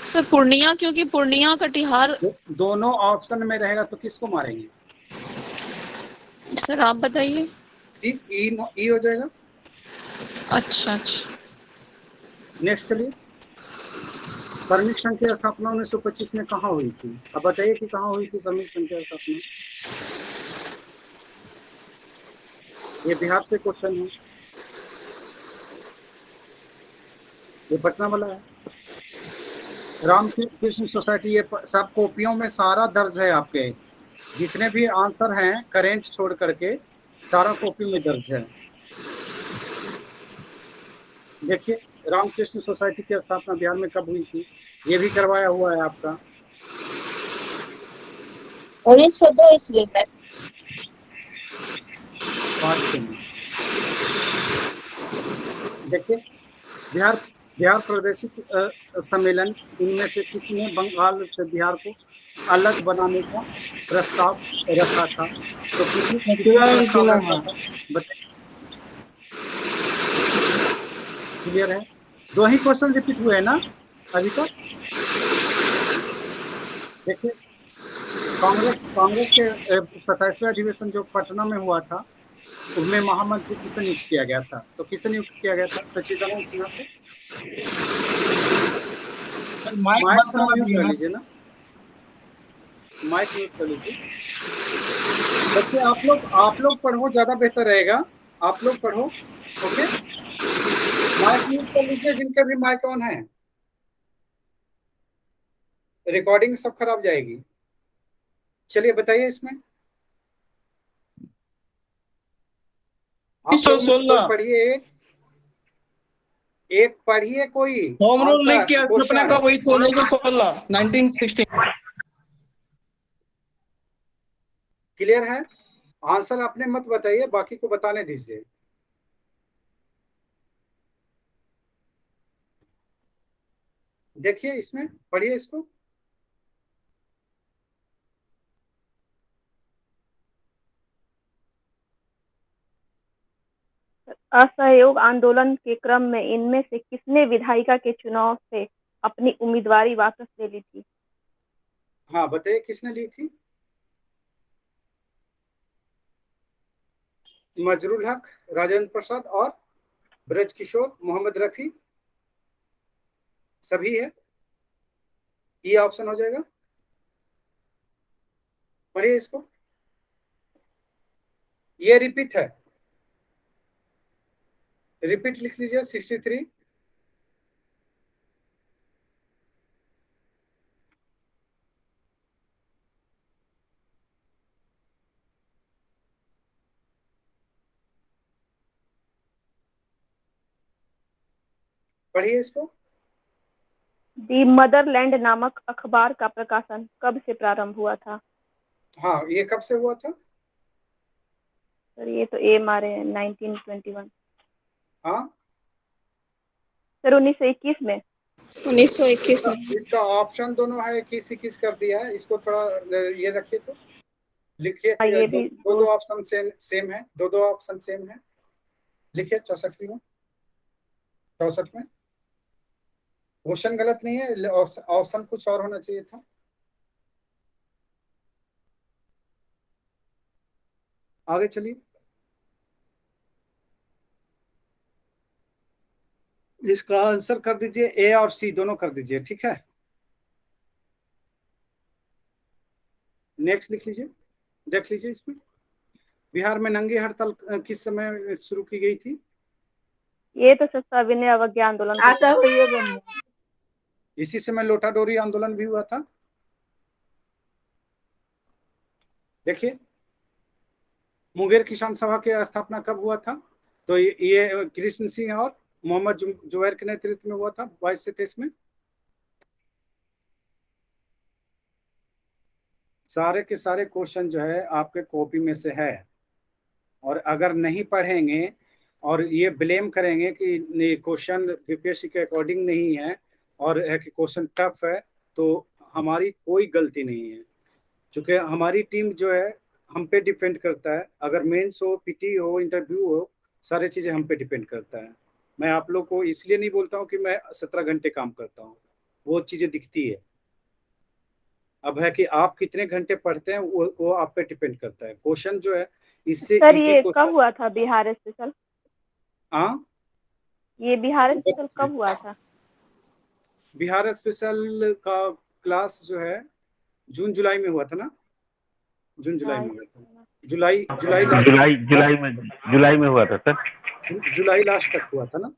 Speaker 7: सर पूर्णिया, क्योंकि पूर्णिया कटिहार।
Speaker 1: दोनों ऑप्शन में रहेगा तो किसको मारेंगे?
Speaker 7: सर आप बताइए।
Speaker 1: सिर्फ ई हो जाएगा।
Speaker 7: अच्छा।
Speaker 1: नेक्स्ट चलिए। श्रमिक संघ की स्थापना 1925 में कहाँ हुई थी? अब बताइए कि कहाँ हुई थी श्रमिक संघ की स्थापना? ये बिहार से क्वेश्चन है, ये पटना वाला है। रामकृष्ण सोसाइटी, ये सब कॉपियों में सारा दर्ज है। आपके जितने भी आंसर हैं करेंट छोड़ करके सारा कॉपी में दर्ज है। देखिए रामकृष्ण सोसाइटी की स्थापना बिहार में कब हुई थी? ये भी करवाया हुआ है आपका।
Speaker 5: 1902 ईस्वी में।
Speaker 1: देखिए बिहार प्रादेशिक सम्मेलन, इनमें से किसने बंगाल से बिहार को अलग बनाने का प्रस्ताव रखा था? तो क्लियर है? दो ही क्वेश्चन रिपीट हुए हैं ना अभी तक। देखिए कांग्रेस के 27वें अधिवेशन जो पटना में हुआ था, उसमें महामंत्री किसे नियुक्त किया गया था? तो किसे नियुक्त किया गया था? सच्चिदानंद सिन्हा को। माइक म्यूट कर लीजिए ना, माइक म्यूट कर लीजिए। बच्चे आप लोग पढ़ो, ज्यादा बेहतर रहेगा। आप लोग पढ़ो, ओके। माइक म्यूट कर लीजिए जिनका भी माइक ऑन है, रिकॉर्डिंग सब खराब जाएगी। चलिए बताइए इसमें आप लोग में से कोई
Speaker 2: 1916
Speaker 1: पढ़िए, एक पढ़िए कोई
Speaker 2: होम रूल लीग की
Speaker 1: आंसर
Speaker 2: स्थापना
Speaker 1: क्वेश्चन।
Speaker 2: कब हुई थी? 1916 1916।
Speaker 1: क्लियर है? आंसर अपने मत बताइए, बाकी को बताने दीजिए। देखिए इसमें, पढ़िए इसको।
Speaker 3: असहयोग आंदोलन के क्रम में इनमें से किसने विधायिका के चुनाव से अपनी उम्मीदवारी वापस ले ली थी?
Speaker 1: हाँ बताइए, किसने ली थी? मजरूल हक, राजेंद्र प्रसाद और ब्रज किशोर, मोहम्मद रफी, सभी है। ये ऑप्शन हो जाएगा। पढ़िए इसको, ये रिपीट है, रिपीट लिख लीजिए 63। पढ़िए इसको।
Speaker 3: दी मदरलैंड नामक अखबार का प्रकाशन कब से प्रारंभ हुआ था?
Speaker 1: हाँ ये कब से हुआ था?
Speaker 3: सर ये तो ए मारे हैं 1921।
Speaker 1: हाँ
Speaker 3: सर 1921 में।
Speaker 7: 1921 में।
Speaker 1: इसका ऑप्शन दोनों है, 21 कर दिया है, इसको थोड़ा ये रखिए तो लिखिए।
Speaker 3: ये
Speaker 1: दो
Speaker 3: भी
Speaker 1: दो ऑप्शन सेम है, दो ऑप्शन सेम है। लिखिए 64 में, 64 में। क्वेश्चन गलत नहीं है, ऑप्शन कुछ और होना चाहिए था। आगे चलिए। इसका आंसर कर दीजिए, ए और सी दोनों कर दीजिए, ठीक है। नेक्स्ट लिख लीजिए, देख लीजिए इसमें। बिहार में नंगी हड़ताल किस समय शुरू की गई थी?
Speaker 3: ये तो सर सविनय अवज्ञा आंदोलन
Speaker 4: आता हुई बन।
Speaker 1: इसी समय लोटा डोरी आंदोलन भी हुआ था। देखिए, मुंगेर किसान सभा की स्थापना कब हुआ था? तो ये कृष्ण सिंह और मोहम्मद जुबैर के नेतृत्व में हुआ था 22 से 23 में। सारे के सारे क्वेश्चन जो है आपके कॉपी में से है, और अगर नहीं पढ़ेंगे और ये ब्लेम करेंगे कि क्वेश्चन बीपीएससी के अकॉर्डिंग नहीं है और है कि क्वेश्चन टफ है, तो हमारी कोई गलती नहीं है। क्योंकि हमारी टीम जो है हम पे डिपेंड करता है। अगर मेंस हो, पीटी हो, इंटरव्यू हो, सारी चीज़ें हम पे डिपेंड करता है। मैं आप लोग को इसलिए नहीं बोलता हूँ कि मैं 17 घंटे काम करता हूँ, वो चीज़ें दिखती है। अब है कि आप कितने घंटे पढ़ते हैं, वो आप पे डिपेंड करता है। क्वेश्चन जो है इससे
Speaker 3: सर
Speaker 1: इजी
Speaker 3: ये कब
Speaker 1: क्वेश्चन।
Speaker 3: हुआ था बिहार स्पेशल?
Speaker 1: हाँ,
Speaker 3: ये बिहार स्पेशल कब हुआ था?
Speaker 1: बिहार स्पेशल का क्लास जो है जून जुलाई में हुआ था ना, जून जुलाई में हुआ था। जुलाई जुलाई
Speaker 6: जुलाई में हुआ था सर।
Speaker 1: जुलाई लास्ट तक हुआ था ना।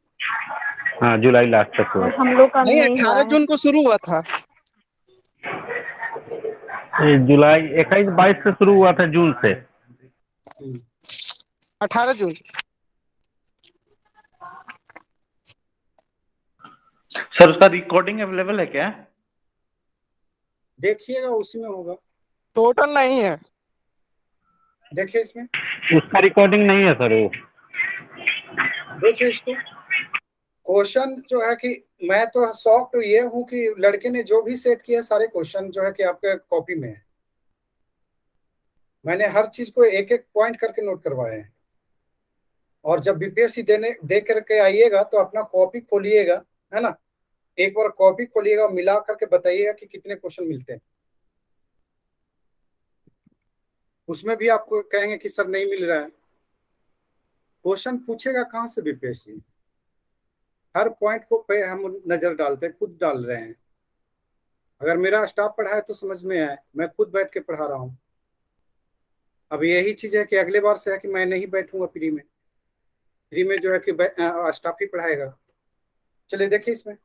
Speaker 6: हाँ जुलाई लास्ट तक हुआ।
Speaker 3: हम लोग का
Speaker 2: नहीं,
Speaker 3: नहीं हुआ
Speaker 2: 18
Speaker 3: है।
Speaker 2: जून को शुरू हुआ था।
Speaker 6: जुलाई 21-22 से शुरू हुआ था, जून से।
Speaker 2: 18 जून।
Speaker 8: सर उसका रिकॉर्डिंग अवेलेबल है क्या?
Speaker 1: देखिएगा उसी में होगा।
Speaker 2: टोटल नहीं है।
Speaker 1: देखिए इसमें,
Speaker 6: उसका रिकॉर्डिंग नहीं है सर वो।
Speaker 1: देखिए इसको। क्वेश्चन जो है कि मैं तो शॉक्ड ये हूं कि लड़के ने जो भी सेट किया सारे क्वेश्चन जो है कि आपके कॉपी में है। मैंने हर चीज को एक एक पॉइंट करके नोट करवाए हैं। और जब बीपीएससी दे करके आइएगा तो अपना कॉपी खोलिएगा, है ना, एक बार कॉपी खोलिएगा, मिला करके बताइएगा कि कितने क्वेश्चन मिलते हैं। उसमें भी आपको कहेंगे कि सर नहीं मिल रहा है। क्वेश्चन पूछेगा कहाँ से बीपीएससी? हर पॉइंट को पे हम नजर डालते हैं, खुद डाल रहे हैं। अगर मेरा स्टाफ पढ़ाए तो समझ में आए, मैं खुद बैठ के पढ़ा रहा हूँ। अब यही चीज है कि अगले बार से है कि मैं नहीं बैठूंगा फ्री में। फ्री में जो है कि स्टाफ ही पढ़ाएगा। चलिए देखिए इसमें,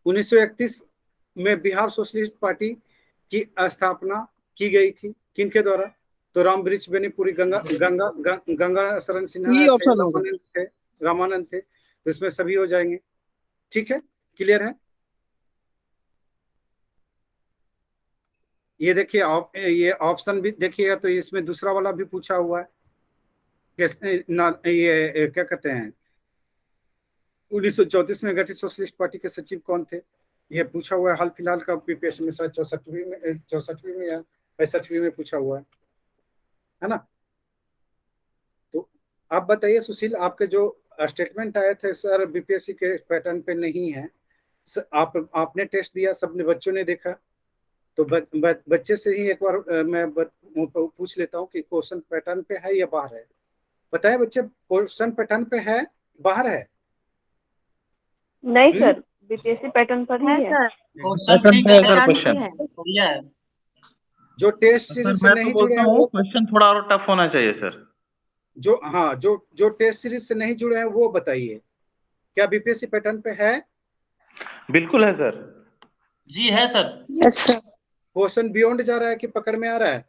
Speaker 1: 1931 में बिहार सोशलिस्ट पार्टी की स्थापना की गई थी, किनके द्वारा? तो राम वृक्ष बेनीपुरी, गंगा शरण सिन्हा
Speaker 2: ई
Speaker 1: थे,
Speaker 2: ऑप्शन होगा।
Speaker 1: रामानंद थे, तो इसमें सभी हो जाएंगे। ठीक है, क्लियर है। ये देखिए, ये ऑप्शन भी देखिएगा तो इसमें दूसरा वाला भी पूछा हुआ है ये क्या कहते हैं, 1934 में गठित सोशलिस्ट पार्टी के सचिव कौन थे, ये पूछा हुआ है। हाल फिलहाल का पीपीएससी में शायद 64वीं में या 65वीं में पूछा हुआ है ना। तो आप बताइए सुशील, आपके जो स्टेटमेंट आए थे सर बीपीएससी के पैटर्न पे नहीं है, आपने टेस्ट दिया, सबने बच्चों ने देखा, तो बच्चे से ही एक बार मैं पूछ लेता हूँ कि क्वेश्चन पैटर्न पे है या बाहर है। बताए बच्चे, क्वेश्चन पैटर्न पे है बाहर है?
Speaker 3: नहीं सर, बीपीएससी पैटर्न पर ही है।
Speaker 1: जो टेस्ट सीरीज से नहीं जुड़े हैं वो
Speaker 8: क्वेश्चन थोड़ा और टफ होना चाहिए सर।
Speaker 1: जो टेस्ट सीरीज से नहीं जुड़े हैं वो बताइए, क्या बीपीएससी पैटर्न पे है?
Speaker 8: बिल्कुल है सर।
Speaker 9: जी है sir.
Speaker 5: Yes sir.
Speaker 1: Question beyond जा रहा है कि पकड़ में आ रहा है?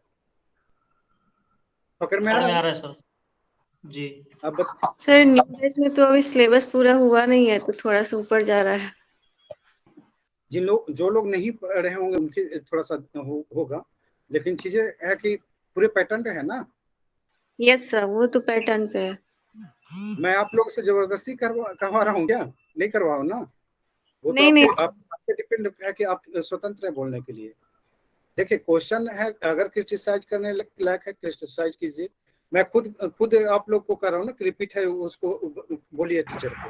Speaker 1: पकड़ में आ रहा है
Speaker 9: सर। जी।
Speaker 1: अब
Speaker 10: सर न्यूज में तो अभी सिलेबस पूरा हुआ नहीं है, तो थोड़ा सा ऊपर जा रहा है।
Speaker 1: जो लोग नहीं पढ़े होंगे उनकी थोड़ा सा होगा, लेकिन चीजें है कि पूरे पैटर्न पे है ना।
Speaker 10: यस सर, वो तो पैटर्न से है।
Speaker 1: मैं आप लोग से जबरदस्ती करवा रहा हूँ क्या? नहीं करवाओ ना, वो
Speaker 10: नहीं,
Speaker 1: तो आपके डिपेंड है कि आप स्वतंत्र है बोलने के लिए। देखिए क्वेश्चन है, अगर क्रिटिसाइज करने लायक है क्रिटिसाइज कीजिए। मैं खुद आप लोग को कर रहा हूँ ना कि रिपीट है, उसको बोलिए टीचर को।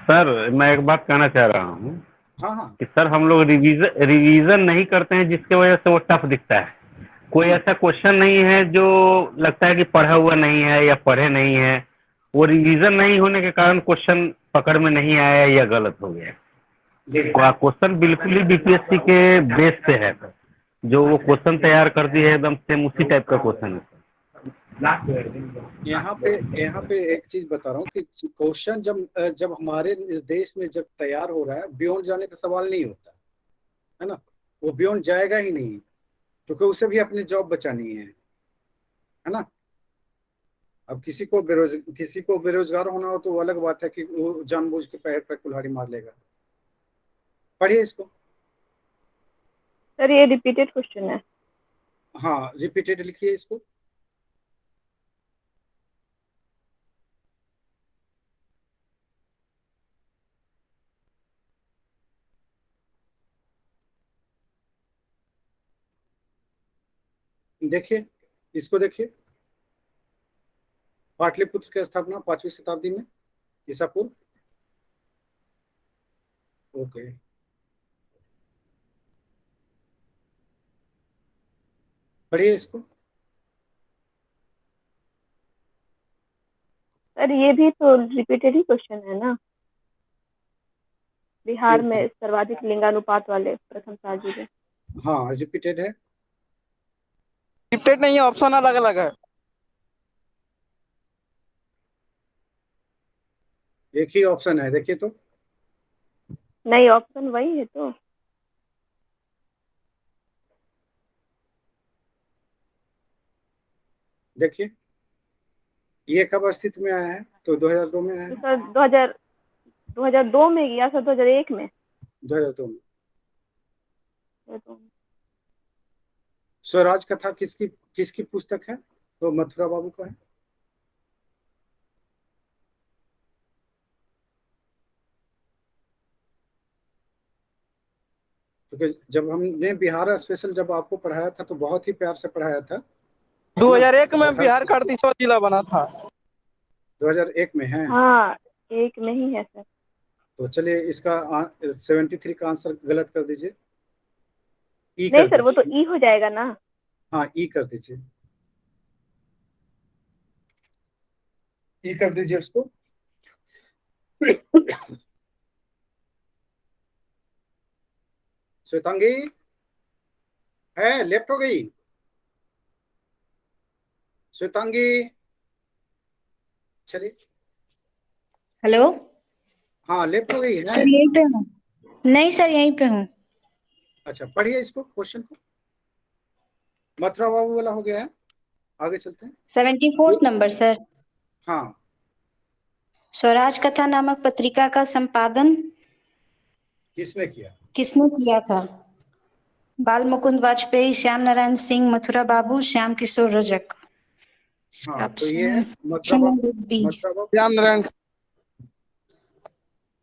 Speaker 6: सर मैं एक बात कहना चाह रहा हूँ।
Speaker 1: हाँ
Speaker 6: कि सर हम लोग रिवीजन नहीं करते हैं, जिसके वजह से वो टफ दिखता है। कोई ऐसा क्वेश्चन नहीं है जो लगता है कि पढ़ा हुआ नहीं है या पढ़े नहीं है, वो रिवीजन नहीं होने के कारण क्वेश्चन पकड़ में नहीं आया या गलत हो गया। क्वेश्चन बिल्कुल ही बीपीएससी के बेस पे है, जो वो क्वेश्चन तैयार कर दी है एकदम सेम उसी टाइप का क्वेश्चन है।
Speaker 1: यहाँ पे एक चीज बता रहा हूँ कि क्वेश्चन जब हमारे देश में जब तैयार हो रहा है, बियॉन्ड जाने का सवाल नहीं होता है ना, वो बियॉन्ड जाएगा ही नहीं, क्योंकि उसे भी अपनी जॉब बचानी है ना। अब किसी को बेरोजगार होना हो तो वो अलग बात है कि वो जानबूझ के पैर पर कुल्हाड़ी मार लेगा। पढ़िए इसको।
Speaker 3: सर ये रिपीटेड क्वेश्चन है।
Speaker 1: हाँ रिपीटेड लिखिए इसको। देखिए इसको, देखिए पाटलिपुत्र की स्थापना 5वीं शताब्दी में ईसा पूर्व। ओके, पढ़िए इसको।
Speaker 3: सर ये भी तो रिपीटेड ही क्वेश्चन है ना। बिहार में सर्वाधिक लिंगानुपात वाले प्रथम शाहजी।
Speaker 1: हाँ रिपीटेड है।
Speaker 2: रिपीटेड नहीं है, ऑप्शन अलग अलग है।
Speaker 1: एक ही ऑप्शन है, देखिए तो।
Speaker 3: नहीं, ऑप्शन वही है तो।
Speaker 1: देखिए ये कब अस्तित्व में आया है? तो 2002 में आया है।
Speaker 3: सर 2002 में या सर 2001 में?
Speaker 1: 2002 में। स्वराज कथा किसकी पुस्तक है? तो मथुरा बाबू का है। क्योंकि जब हमने बिहार स्पेशल जब आपको पढ़ाया था तो बहुत ही प्यार से पढ़ाया था।
Speaker 2: 2001 में बिहार का 38वां जिला बना था।
Speaker 1: 2001 में है।
Speaker 3: हाँ 1 में ही है सर।
Speaker 1: तो चलिए इसका 73 का आंसर गलत कर दीजिए।
Speaker 3: नहीं सर, वो तो ई हो जाएगा ना।
Speaker 1: हाँ ई कर दीजिए, ई कर दीजिए उसको। श्वेतांगी है, लेफ्ट हो गई श्वेतांगी। चलिए।
Speaker 11: हेलो।
Speaker 1: हाँ लेफ्ट हो गई है।
Speaker 11: सर यहीं पे हूँ। नहीं सर यहीं पे हूँ।
Speaker 1: अच्छा पढ़िए इसको, क्वेश्चन को। मथुरा बाबू वाला हो गया है। आगे चलते हैं।
Speaker 11: 74 नंबर सर।
Speaker 1: हाँ,
Speaker 11: स्वराज कथा नामक पत्रिका का संपादन
Speaker 1: किसने किया?
Speaker 11: किसने किया था? बाल मुकुंद वाजपेयी, श्याम नारायण सिंह, मथुरा बाबू, श्याम किशोर रजक।
Speaker 1: हाँ, तो ये है मथुरा बाबू, मथुरा बाबू,
Speaker 2: श्याम नारायण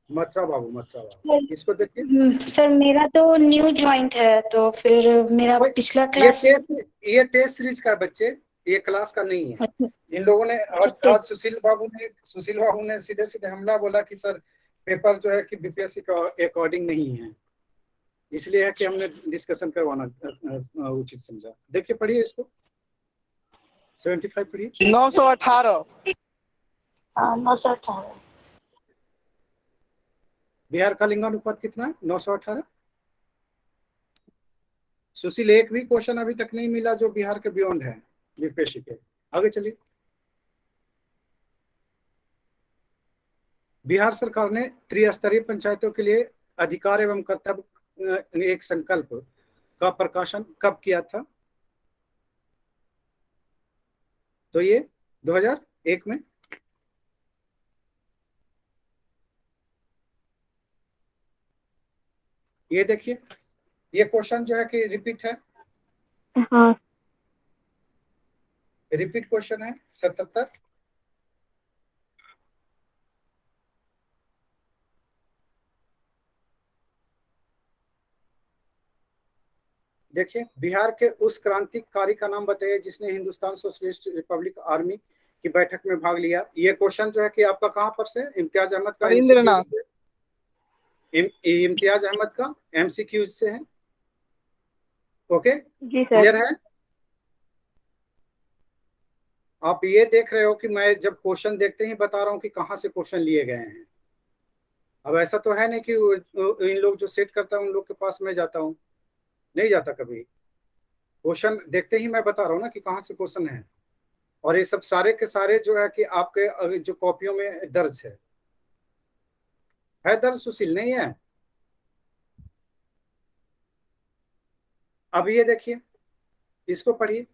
Speaker 1: मथुरा बाबू, मथुरा बाबू। इसको देखिए,
Speaker 11: सर मेरा तो न्यू ज्वाइंट है, तो फिर मेरा
Speaker 1: भाई,
Speaker 11: पिछला
Speaker 1: ये
Speaker 11: क्लास।
Speaker 1: टेस्ट सीरीज का है बच्चे, ये क्लास का नहीं है।
Speaker 11: अच्छा,
Speaker 1: इन लोगों ने आज
Speaker 11: टेस्ट।
Speaker 1: सुशील बाबू ने सीधे सीधे हमला बोला कि सर पेपर जो है कि बीपीएससी का अकॉर्डिंग नहीं है, इसलिए है कि हमने डिस्कशन करवाना उचित समझा। देखिए, पढ़िए इसको, 75 पढ़िए।
Speaker 2: 918।
Speaker 5: 918।
Speaker 1: बिहार का लिंगानुपात कितना है? 918। सुशील, एक भी क्वेश्चन अभी तक नहीं मिला जो बिहार के बियॉन्ड है बीपीएससी के। आगे चलिए। बिहार सरकार ने त्रिस्तरीय पंचायतों के लिए अधिकार एवं कर्तव्य एक संकल्प का प्रकाशन कब किया था? तो ये 2001 में। ये देखिए, ये क्वेश्चन जो है कि रिपीट है।
Speaker 3: हाँ,
Speaker 1: रिपीट क्वेश्चन है 77। देखिए, बिहार के उस क्रांतिकारी का नाम बताइए जिसने हिंदुस्तान सोशलिस्ट रिपब्लिक आर्मी की बैठक में भाग लिया। ये क्वेश्चन जो है कि आपका कहाँ पर से? इम्तियाज अहमद का
Speaker 2: हरींद्रनाथ।
Speaker 1: इम्तियाज अहमद का MCQ से है। ओके,
Speaker 3: जी सर।
Speaker 1: क्लियर है? आप ये देख रहे हो कि मैं जब क्वेश्चन देखते ही बता रहा हूँ कि कहाँ से क्वेश्चन लिए गए हैं। अब ऐसा तो है नहीं कि इन लोग जो सेट करता है उन लोग के पास मैं जाता हूँ, नहीं जाता कभी। क्वेश्चन देखते ही मैं बता रहा हूँ ना कि कहाँ से क्वेश्चन है। और ये सब सारे के सारे जो है कि आपके जो कॉपियों में दर्ज है दर्ज सुशील? नहीं है? अब ये देखिए, इसको पढ़िए।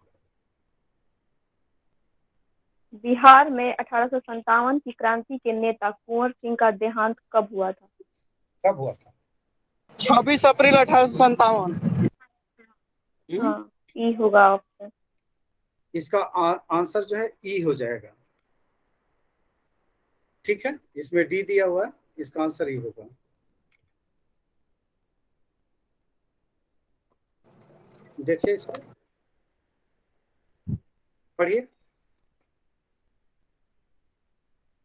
Speaker 3: बिहार में 1857 की क्रांति के नेता कुंवर सिंह का देहांत कब हुआ था?
Speaker 1: कब हुआ था?
Speaker 2: 26 अप्रैल 1857।
Speaker 3: हाँ, ई होगा ऑप्शन।
Speaker 1: इसका आंसर जो है ई हो जाएगा। ठीक है, इसमें डी दिया हुआ है, इसका आंसर ई होगा। देखिए इसको, पढ़िए।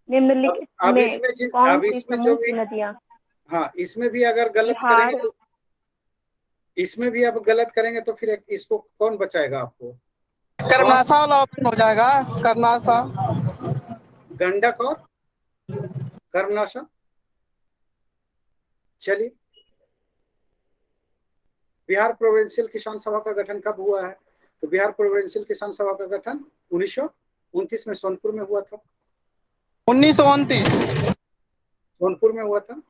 Speaker 3: निम्नलिखित
Speaker 1: अब
Speaker 3: में
Speaker 1: इसमें
Speaker 3: कौन सी प्रमुख नदियां?
Speaker 1: हाँ, इसमें भी अगर गलत
Speaker 3: बिहार।
Speaker 1: करेंगे तो इसमें भी अब गलत करेंगे तो फिर इसको कौन बचाएगा आपको?
Speaker 2: कर्नासा वाला ऑप्शन हो जाएगा, कर्नासा।
Speaker 1: गंडक और कर्मनाशा। चलिए, बिहार प्रोविंशियल किसान सभा का गठन कब हुआ है? तो बिहार प्रोविंशियल किसान सभा का गठन 1929 में सोनपुर में हुआ था।
Speaker 2: 1929
Speaker 1: सोनपुर में हुआ था।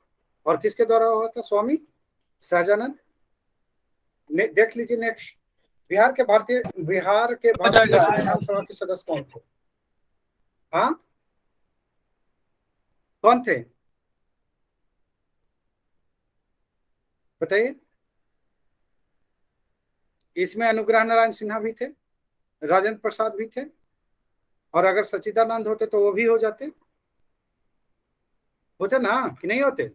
Speaker 1: और किसके द्वारा हुआ था? स्वामी सहजानंद। देख लीजिए नेक्स्ट। बिहार के भारतीय संविधान सभा के सदस्य कौन थे? हाँ, कौन थे बताइए? इसमें अनुग्रह नारायण सिन्हा भी थे, राजेंद्र प्रसाद भी थे, और अगर सच्चिदानंद होते तो वो भी हो जाते। होते ना कि नहीं होते?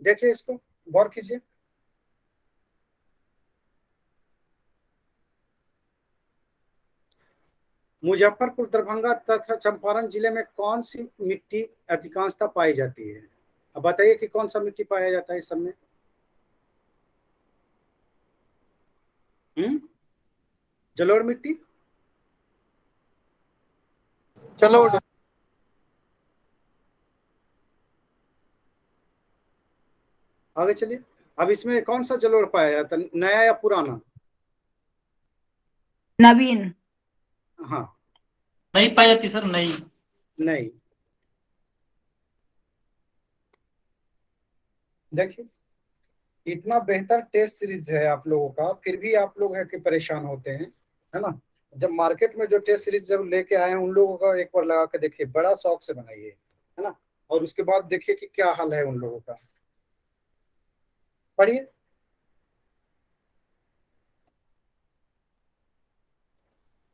Speaker 1: देखिए इसको, गौर कीजिए। मुजफ्फरपुर, दरभंगा तथा चंपारण जिले में कौन सी मिट्टी अधिकांशतः पाई जाती है? अब बताइए कि कौन सा मिट्टी पाया जाता है इस सब में? जलोढ़ मिट्टी।
Speaker 2: जलोढ़।
Speaker 1: आगे चलिए। अब इसमें कौन सा जलोढ़ पाया जाता है, नया या पुराना?
Speaker 11: नवीन।
Speaker 1: हाँ
Speaker 9: नहीं पाई जाती सर, नहीं।
Speaker 1: नहीं, देखिए इतना बेहतर टेस्ट सीरीज है आप लोगों का, फिर भी आप लोग है कि परेशान होते हैं, है ना। जब मार्केट में जो टेस्ट सीरीज जब लेके आए हैं उन लोगों का एक बार लगा के देखिए, बड़ा शौक से बनाइए, है ना, और उसके बाद देखिए कि क्या हाल है उन लोगों का। पढ़िए,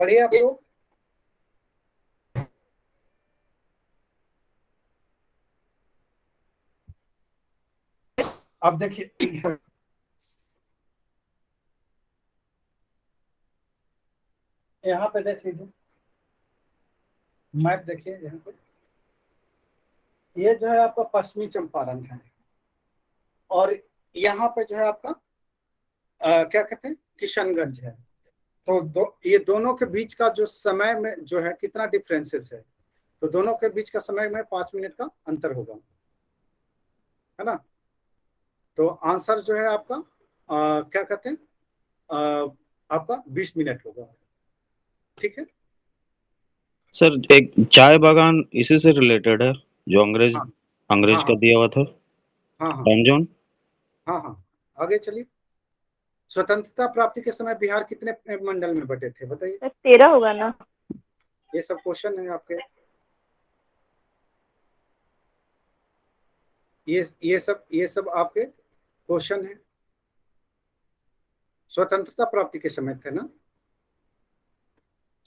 Speaker 1: पढ़िए आप लोग। अब देखिए यहाँ पे देख लीजिए, मैप देखिए यहाँ पे, ये जो है आपका पश्चिमी चंपारण है, और यहाँ पे जो है आपका क्या कहते हैं, किशनगंज है। तो ये दोनों के बीच का जो समय में जो है कितना डिफरेंसेस है, तो दोनों के बीच का समय में 5 मिनट का अंतर होगा, है ना। तो आंसर जो है आपका क्या कहते हैं आपका 20 मिनट होगा, ठीक है।
Speaker 12: सर एक चाय बागान इसी से रिलेटेड है जो अंग्रेज
Speaker 1: हाँ
Speaker 12: अंग्रेज का
Speaker 1: हाँ
Speaker 12: दिया हुआ था
Speaker 1: हाँ हाँ
Speaker 12: टाइम जोन।
Speaker 1: हाँ हाँ, आगे चलिए। स्वतंत्रता प्राप्ति के समय बिहार कितने मंडल में बटे थे, बताइए।
Speaker 3: 13 होगा ना।
Speaker 1: ये सब क्वेश्चन है आपके, ये सब आपके क्वेश्चन है। स्वतंत्रता प्राप्ति के समय थे ना,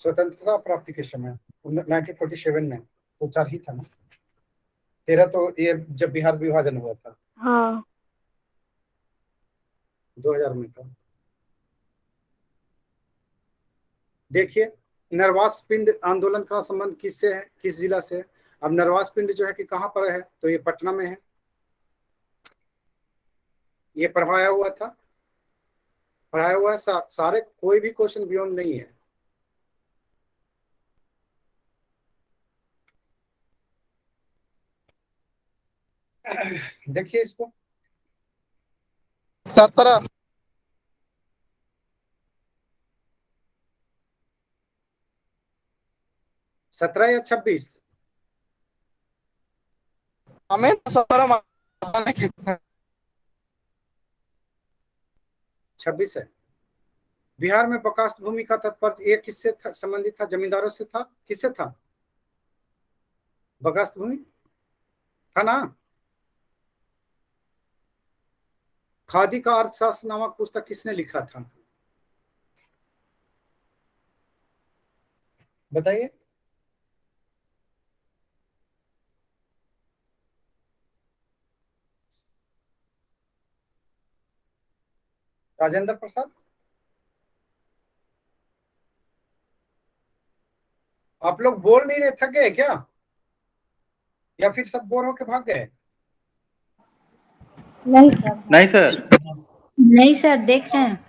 Speaker 1: स्वतंत्रता प्राप्ति के समय 1947 में तो 4 ही था ना, 13 तो ये जब बिहार विभाजन हुआ था।
Speaker 3: हाँ
Speaker 1: 2000 में था। देखिए नरवास पिंड आंदोलन का संबंध किससे है, किस जिला से है। अब नरवास पिंड जो है कि कहाँ पर है, तो ये पटना में है। ये पढ़ाया हुआ था, पढ़ाया हुआ है सारे, कोई भी क्वेश्चन बियॉन्ड नहीं है। देखिए इसको
Speaker 2: 17
Speaker 1: 17 या 26,
Speaker 2: हमें 17
Speaker 1: 26 है। बिहार में बकास्त भूमि का तात्पर्य ये किससे संबंधित था, जमींदारों से था, किससे था, बकास्त भूमि था ना। खादी का अर्थशास्त्र नामक पुस्तक किसने लिखा था, बताइए। राजेंद्र प्रसाद। आप लोग बोल नहीं रहे, थक गए क्या, या फिर सब बोर होके भाग गए।
Speaker 10: नहीं सर।
Speaker 8: नहीं सर।
Speaker 11: नहीं सर, देख रहे हैं।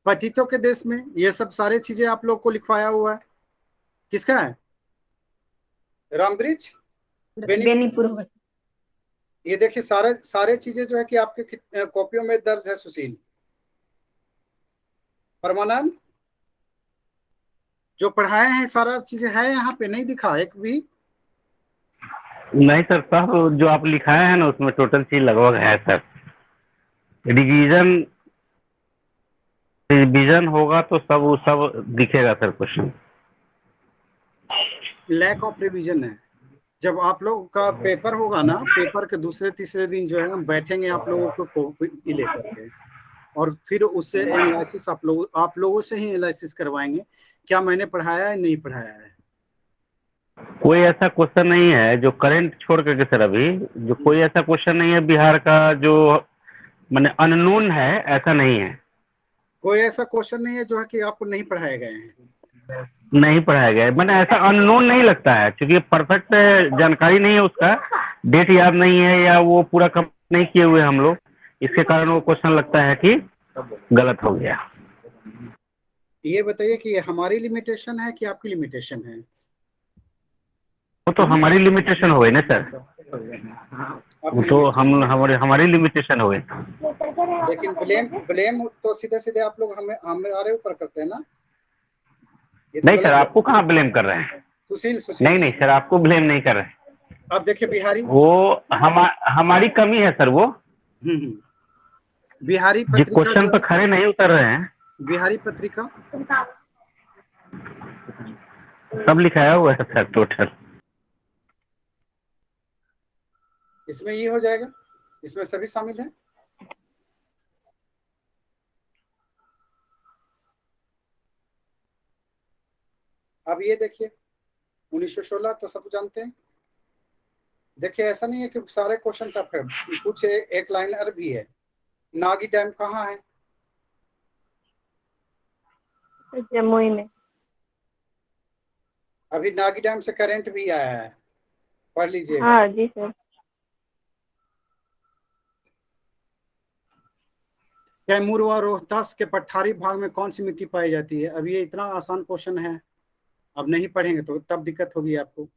Speaker 1: पतितों के देश में ये सब सारे चीजें आप लोग को लिखवाया हुआ है, किसका है, रामब्रिज
Speaker 10: बेनीपुर।
Speaker 1: ये देखिए सारे चीजें जो है कि आपके कॉपियों में दर्ज है। सुशील, परमानंद, जो पढ़ाए हैं सारा चीजें है यहाँ पे, नहीं दिखा एक भी।
Speaker 6: नहीं सर, सब जो आप लिखाए हैं ना उसमें टोटल चीज लगभग है सर। रिवीजन रिवीजन होगा तो सब दिखेगा sir question.
Speaker 1: Lack of revision है। जब आप लोग का पेपर होगा ना, पेपर के दूसरे तीसरे दिन जो है हम बैठेंगे आप लोगों को कॉपी लेकर के, और फिर उससे एनालिसिस आप लोगों से ही एनालिसिस करवाएंगे, क्या मैंने पढ़ाया है नहीं पढ़ाया है।
Speaker 6: कोई ऐसा क्वेश्चन नहीं है जो करंट छोड़ करके सर, अभी जो कोई ऐसा क्वेश्चन नहीं है बिहार का जो माने अननोन है, ऐसा नहीं है।
Speaker 1: कोई ऐसा क्वेश्चन नहीं है जो है कि आपको नहीं पढ़ाए गए हैं,
Speaker 6: नहीं पढ़ाया गया है, मैंने ऐसा अननोन नहीं लगता है, क्योंकि परफेक्ट जानकारी नहीं है, उसका डेट याद नहीं है या वो पूरा कंप्लीट नहीं किए हुए हम लोग, इसके कारण वो क्वेश्चन लगता है कि गलत हो गया।
Speaker 1: ये बताइए कि हमारी लिमिटेशन है कि आपकी लिमिटेशन है।
Speaker 6: वो तो हमारी लिमिटेशन हो गई ना सर, वो तो हमारी लिमिटेशन हो गई।
Speaker 1: लेकिन ब्लेम तो सीधे सीधे आप लोग हमारे ऊपर करते हैं ना।
Speaker 6: नहीं सर, आपको कहाँ ब्लेम कर रहे हैं?
Speaker 1: सुशील
Speaker 6: नहीं सर, आपको ब्लेम नहीं कर रहे हैं।
Speaker 1: अब देखिए बिहारी,
Speaker 6: वो हमारी कमी है सर। वो
Speaker 1: बिहारी
Speaker 6: जिस क्वेश्चन पर खड़े नहीं उतर रहे हैं,
Speaker 1: बिहारी पत्रिका
Speaker 6: सब लिखाया हुआ है सर टोटल।
Speaker 1: इसमें ये हो जाएगा, इसमें सभी शामिल हैं। अब ये देखिए 1916 तो सब जानते हैं। देखिए ऐसा नहीं है कि सारे क्वेश्चन टफ है, कुछ एक लाइनर भी है। नागी डैम कहाँ है?
Speaker 3: जमुई में।
Speaker 1: अभी नागी डैम से करंट भी आया है, पढ़ लीजिएगा।
Speaker 3: हाँ जी सर।
Speaker 1: कैमूर व रोहतास के पठारी भाग में कौन सी मिट्टी पाई जाती है? अब ये इतना आसान क्वेश्चन है, अब नहीं पढ़ेंगे तो तब दिक्कत होगी आपको।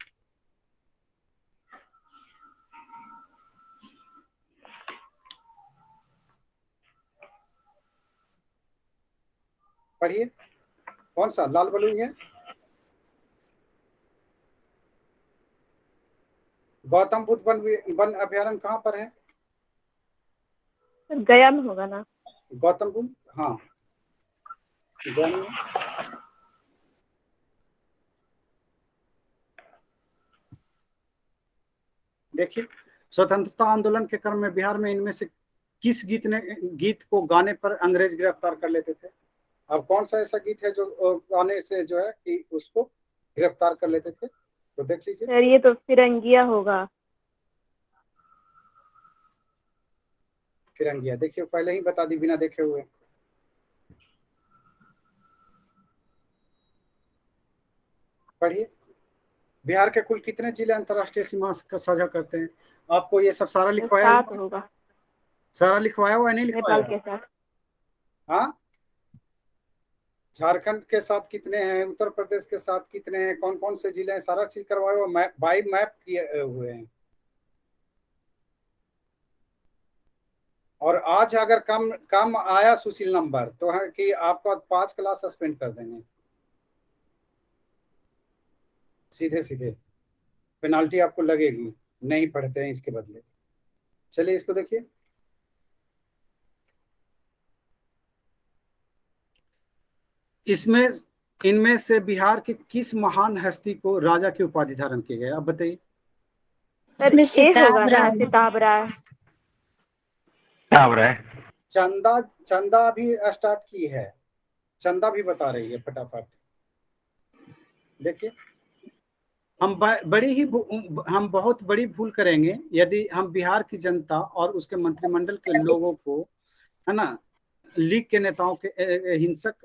Speaker 1: पढ़िए, कौन सा लाल बलुई है? गौतम बुद्ध वन अभ्यारण्य कहाँ पर है?
Speaker 3: गया में होगा ना।
Speaker 1: गौतम बुद्ध, हाँ गया में। देखिए स्वतंत्रता आंदोलन के क्रम में बिहार में इनमें से किस गीत को गाने पर अंग्रेज गिरफ्तार कर लेते थे? अब कौन सा ऐसा गीत है जो गाने से जो है कि उसको गिरफ्तार कर लेते थे? तो देख लीजिए
Speaker 3: सर ये तो फिरंगिया होगा।
Speaker 1: फिरंगिया, देखिए पहले ही बता दी बिना देखे हुए। पढ़िए, बिहार के कुल कितने जिले अंतर्राष्ट्रीय सीमा का साझा करते हैं? आपको ये सब सारा लिखवाया
Speaker 3: होगा।
Speaker 1: सारा लिखवाया हुआ है, नहीं लिखवाया?
Speaker 3: नेपाल के साथ।
Speaker 1: हाँ, झारखंड के साथ कितने हैं, उत्तर प्रदेश के साथ कितने हैं, कौन कौन से जिले हैं, सारा चीज करवाया हुआ, बाई मैप किए हुए हैं। और आज अगर कम आया सुशील नंबर तो है कि आपका 5 क्लास सस्पेंड कर देंगे, सीधे सीधे पेनाल्टी आपको लगेगी, नहीं पढ़ते हैं इसके बदले। चलिए इसको देखिए, इनमें से बिहार की किस महान हस्ती को राजा की उपाधि धारण की गई? आप बताइए। चंदा भी स्टार्ट की है, चंदा भी बता रही है फटाफट। देखिए हम बहुत बड़ी भूल करेंगे यदि हम बिहार की जनता और उसके मंत्रिमंडल के लोगों को, है ना, लीग के नेताओं के हिंसक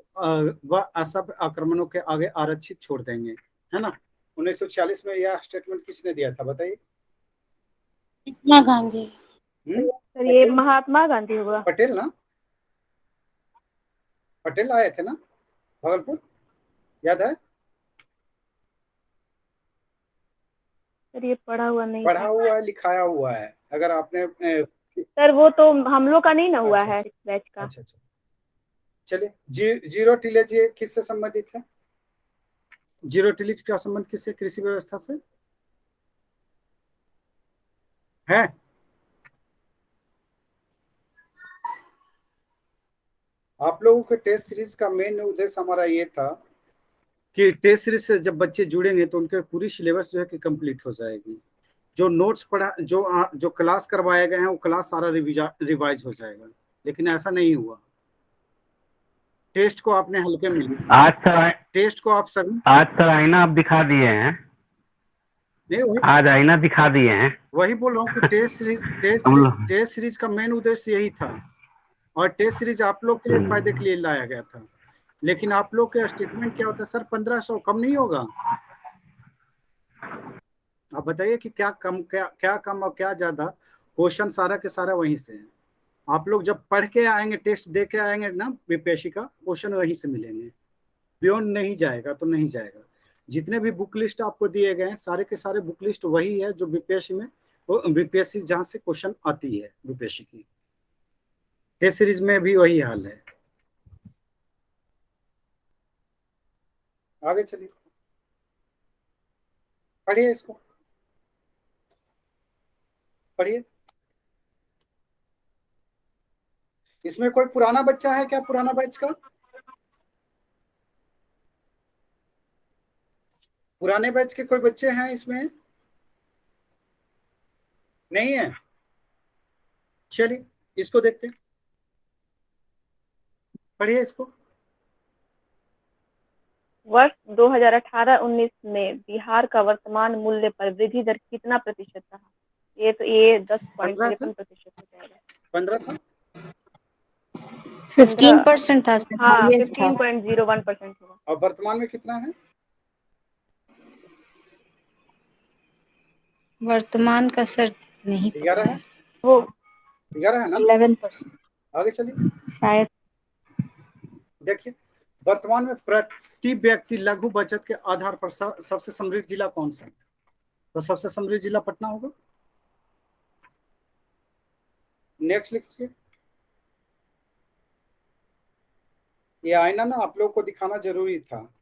Speaker 1: व असभ्य आक्रमणों के आगे आरक्षित छोड़ देंगे, है ना। 1946 में यह स्टेटमेंट किसने दिया था बताइए?
Speaker 13: महात्मा गांधी।
Speaker 3: सर ये महात्मा गांधी होगा।
Speaker 1: पटेल ना, पटेल आए थे ना भागलपुर, याद है?
Speaker 3: सर ये पढ़ा हुआ नहीं,
Speaker 1: पढ़ा हुआ है, लिखाया हुआ है। अगर आपने
Speaker 3: सर वो तो हम लोग का नहीं ना हुआ है बैच का।
Speaker 1: अच्छा। चलिए, जीरो टिलेज किससे संबंधित है? जीरो टिलेज का संबंध किससे? कृषि व्यवस्था से है। आप लोगों के टेस्ट सीरीज का मेन उद्देश्य हमारा ये था कि टेस्ट सीरीज से जब बच्चे जुड़ेंगे तो उनके पूरी सिलेबस जो है कि कंप्लीट हो जाएगी। जो नोट्स पढ़ा, जो क्लास करवाए गए हैं वो क्लास सारा रिवाइज हो जाएगा, लेकिन ऐसा नहीं हुआ। टेस्ट को आपने हल्के में लिया। टेस्ट को आप सभी
Speaker 6: आज सर आईना आप दिखा दिए हैं, आज आईना दिखा दिए हैं।
Speaker 1: वही बोल रहा हूँ कि टेस्ट सीरीज का मेन उद्देश्य यही था, और टेस्ट सीरीज आप लोग के फायदे के लिए लाया गया था। लेकिन आप लोग के स्टेटमेंट क्या होता है सर? 1500 कम नहीं होगा? आप बताइए कि क्या कम और क्या ज्यादा? क्वेश्चन सारा के सारा वहीं से है। आप लोग जब पढ़ के आएंगे, टेस्ट दे के आएंगे ना बीपीएससी का, क्वेश्चन वहीं से मिलेंगे, बियॉन्ड नहीं जाएगा तो नहीं जाएगा। जितने भी बुक लिस्ट आपको दिए गए हैं सारे के सारे बुक लिस्ट वही है जो बीपीएससी में, बीपीएससी जहां से क्वेश्चन आती है बीपीएससी की। टेस्ट सीरीज में भी वही हाल है। आगे चलिए, पढ़िए इसको, पढ़िए। इसमें कोई पुराना बच्चा है क्या, पुराना बैच का? पुराने बैच के कोई बच्चे हैं इसमें? नहीं है? चलिए इसको देखते हैं, पढ़िए इसको।
Speaker 3: वर्ष 2018-19 में बिहार का वर्तमान मूल्य पर वृद्धि दर कितना प्रतिशत रहा? ये 10.53% हो जाएगा।
Speaker 1: 15 था?
Speaker 11: 15% था सर,
Speaker 3: हाँ,
Speaker 11: highest था।
Speaker 3: 15.01% होगा।
Speaker 1: और वर्तमान में कितना है?
Speaker 11: वर्तमान का सर नहीं
Speaker 1: 11 है?
Speaker 3: वो
Speaker 1: 11 है ना?
Speaker 11: 11%।
Speaker 1: आगे चलिए,
Speaker 11: शायद।
Speaker 1: देखिए वर्तमान में प्रति व्यक्ति लघु बचत के आधार पर सबसे समृद्ध जिला कौन सा है? तो सबसे समृद्ध जिला पटना होगा। नेक्स्ट लिखिए। ये आईना ना आप लोग को दिखाना जरूरी था।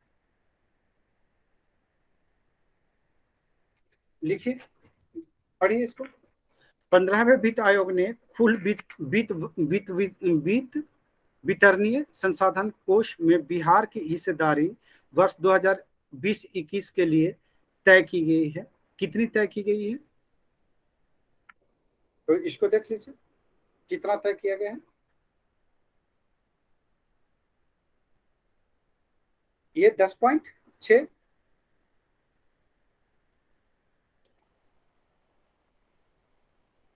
Speaker 1: लिखिए, पढ़िए इसको। 15वें वित्त आयोग ने कुल वित्त वितरणीय संसाधन कोष में बिहार की हिस्सेदारी वर्ष 2020-21 के लिए तय की गई है। कितनी तय की गई है? तो इसको देख लीजिए, कितना तय किया गया है। ये 10.6।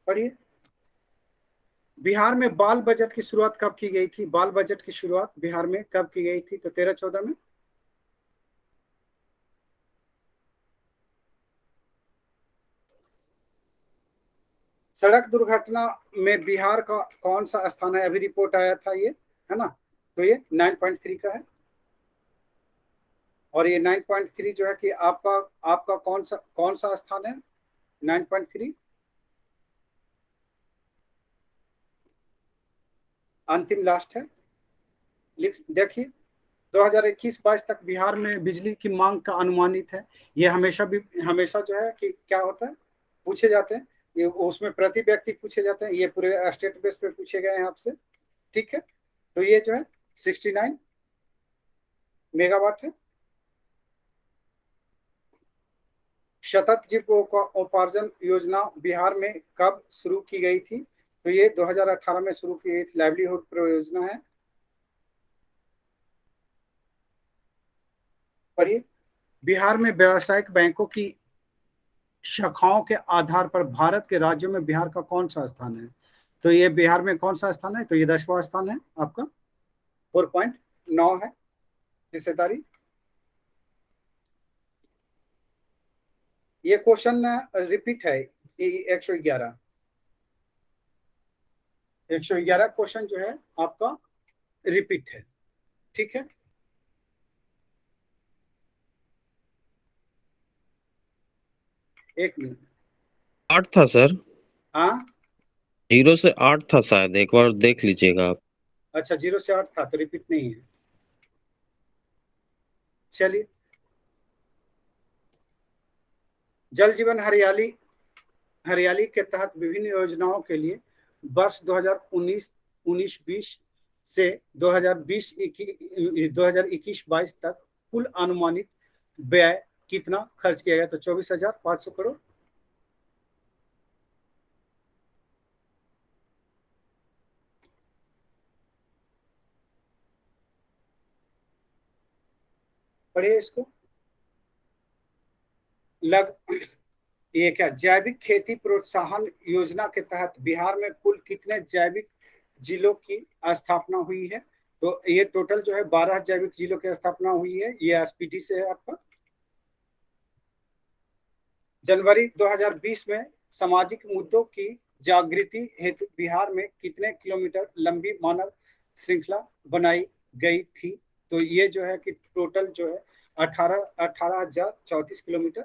Speaker 1: पढ़िए। बिहार में बाल बजट की शुरुआत कब की गई थी? बाल बजट की शुरुआत बिहार में कब की गई थी? तो 13-14 में। सड़क दुर्घटना में बिहार का कौन सा स्थान है? अभी रिपोर्ट आया था ये, है ना? तो ये 9.3 का है। और ये 9.3 जो है कि आपका कौन सा स्थान है? 9.3 अंतिम लास्ट है। देखिए 2021-22 तक बिहार में बिजली की मांग का अनुमानित है। ये हमेशा जो है कि क्या होता है, पूछे जाते हैं, ये उसमें प्रति व्यक्ति पूछे जाते हैं, ये पूरे स्टेट बेस पे पूछे गए हैं आपसे, ठीक है? तो ये जो है 69 मेगावाट है। सतत जीविकोपार्जन योजना बिहार में कब शुरू की गई थी? तो ये 2018 में शुरू की गई थी, लाइवलीहुड परियोजना है। पढ़िए। बिहार में व्यावसायिक बैंकों की शाखाओं के आधार पर भारत के राज्यों में बिहार का कौन सा स्थान है? तो ये बिहार में कौन सा स्थान है? तो ये 10वां स्थान है आपका, 4.9 है हिस्सेदारी। ये क्वेश्चन रिपीट है, 111 क्वेश्चन जो है आपका रिपीट है, ठीक है? एक मिनट।
Speaker 12: 8 था सर।
Speaker 1: हाँ
Speaker 12: 0 से 8 था शायद, एक बार देख लीजिएगा आप।
Speaker 1: अच्छा, 0 से 8 था तो रिपीट नहीं है। चलिए, जल जीवन हरियाली के तहत विभिन्न योजनाओं के लिए वर्ष 2019-20 से 2021-22 तक कुल अनुमानित व्यय कितना खर्च किया गया? तो 24,500 करोड़। पढ़िए इसको। ये क्या, जैविक खेती प्रोत्साहन योजना के तहत बिहार में कुल कितने जैविक जिलों की स्थापना हुई है? तो ये टोटल जो है 12 जैविक जिलों की स्थापना हुई है। ये एसपीडी से है आपका। जनवरी 2020 में सामाजिक मुद्दों की जागृति हेतु बिहार में कितने किलोमीटर लंबी मानव श्रृंखला बनाई गई थी? तो ये जो है कि टोटल जो है 18,034 किलोमीटर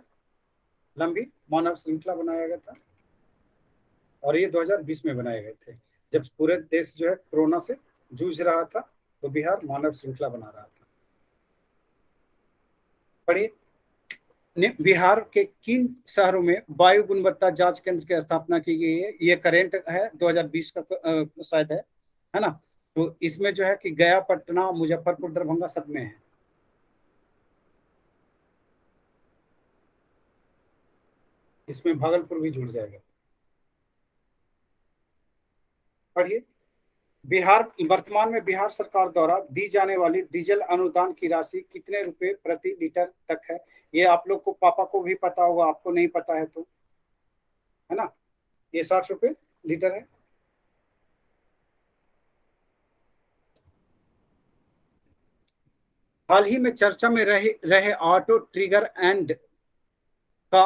Speaker 1: लंबी मानव श्रृंखला बनाया गया था, और ये 2020 में बनाए गए थे जब पूरे देश जो है कोरोना से जूझ रहा था, तो बिहार मानव श्रृंखला बना रहा था। पढ़िए, बिहार के किन शहरों में वायु गुणवत्ता जांच केंद्र की स्थापना की गई है? ये करेंट है 2020 का शायद है ना। तो इसमें जो है कि गया, पटना, मुजफ्फरपुर, दरभंगा सब में है। इसमें भागलपुर भी जुड़ जाएगा। पढ़िए, बिहार वर्तमान में बिहार सरकार द्वारा दी जाने वाली डीजल अनुदान की राशि कितने रुपए प्रति लीटर तक है? ये आप लोग को, पापा को भी पता होगा, आपको नहीं पता है तो, है ना। ये 60 रुपए लीटर है। हाल ही में चर्चा में रहे ऑटो ट्रिगर एंड का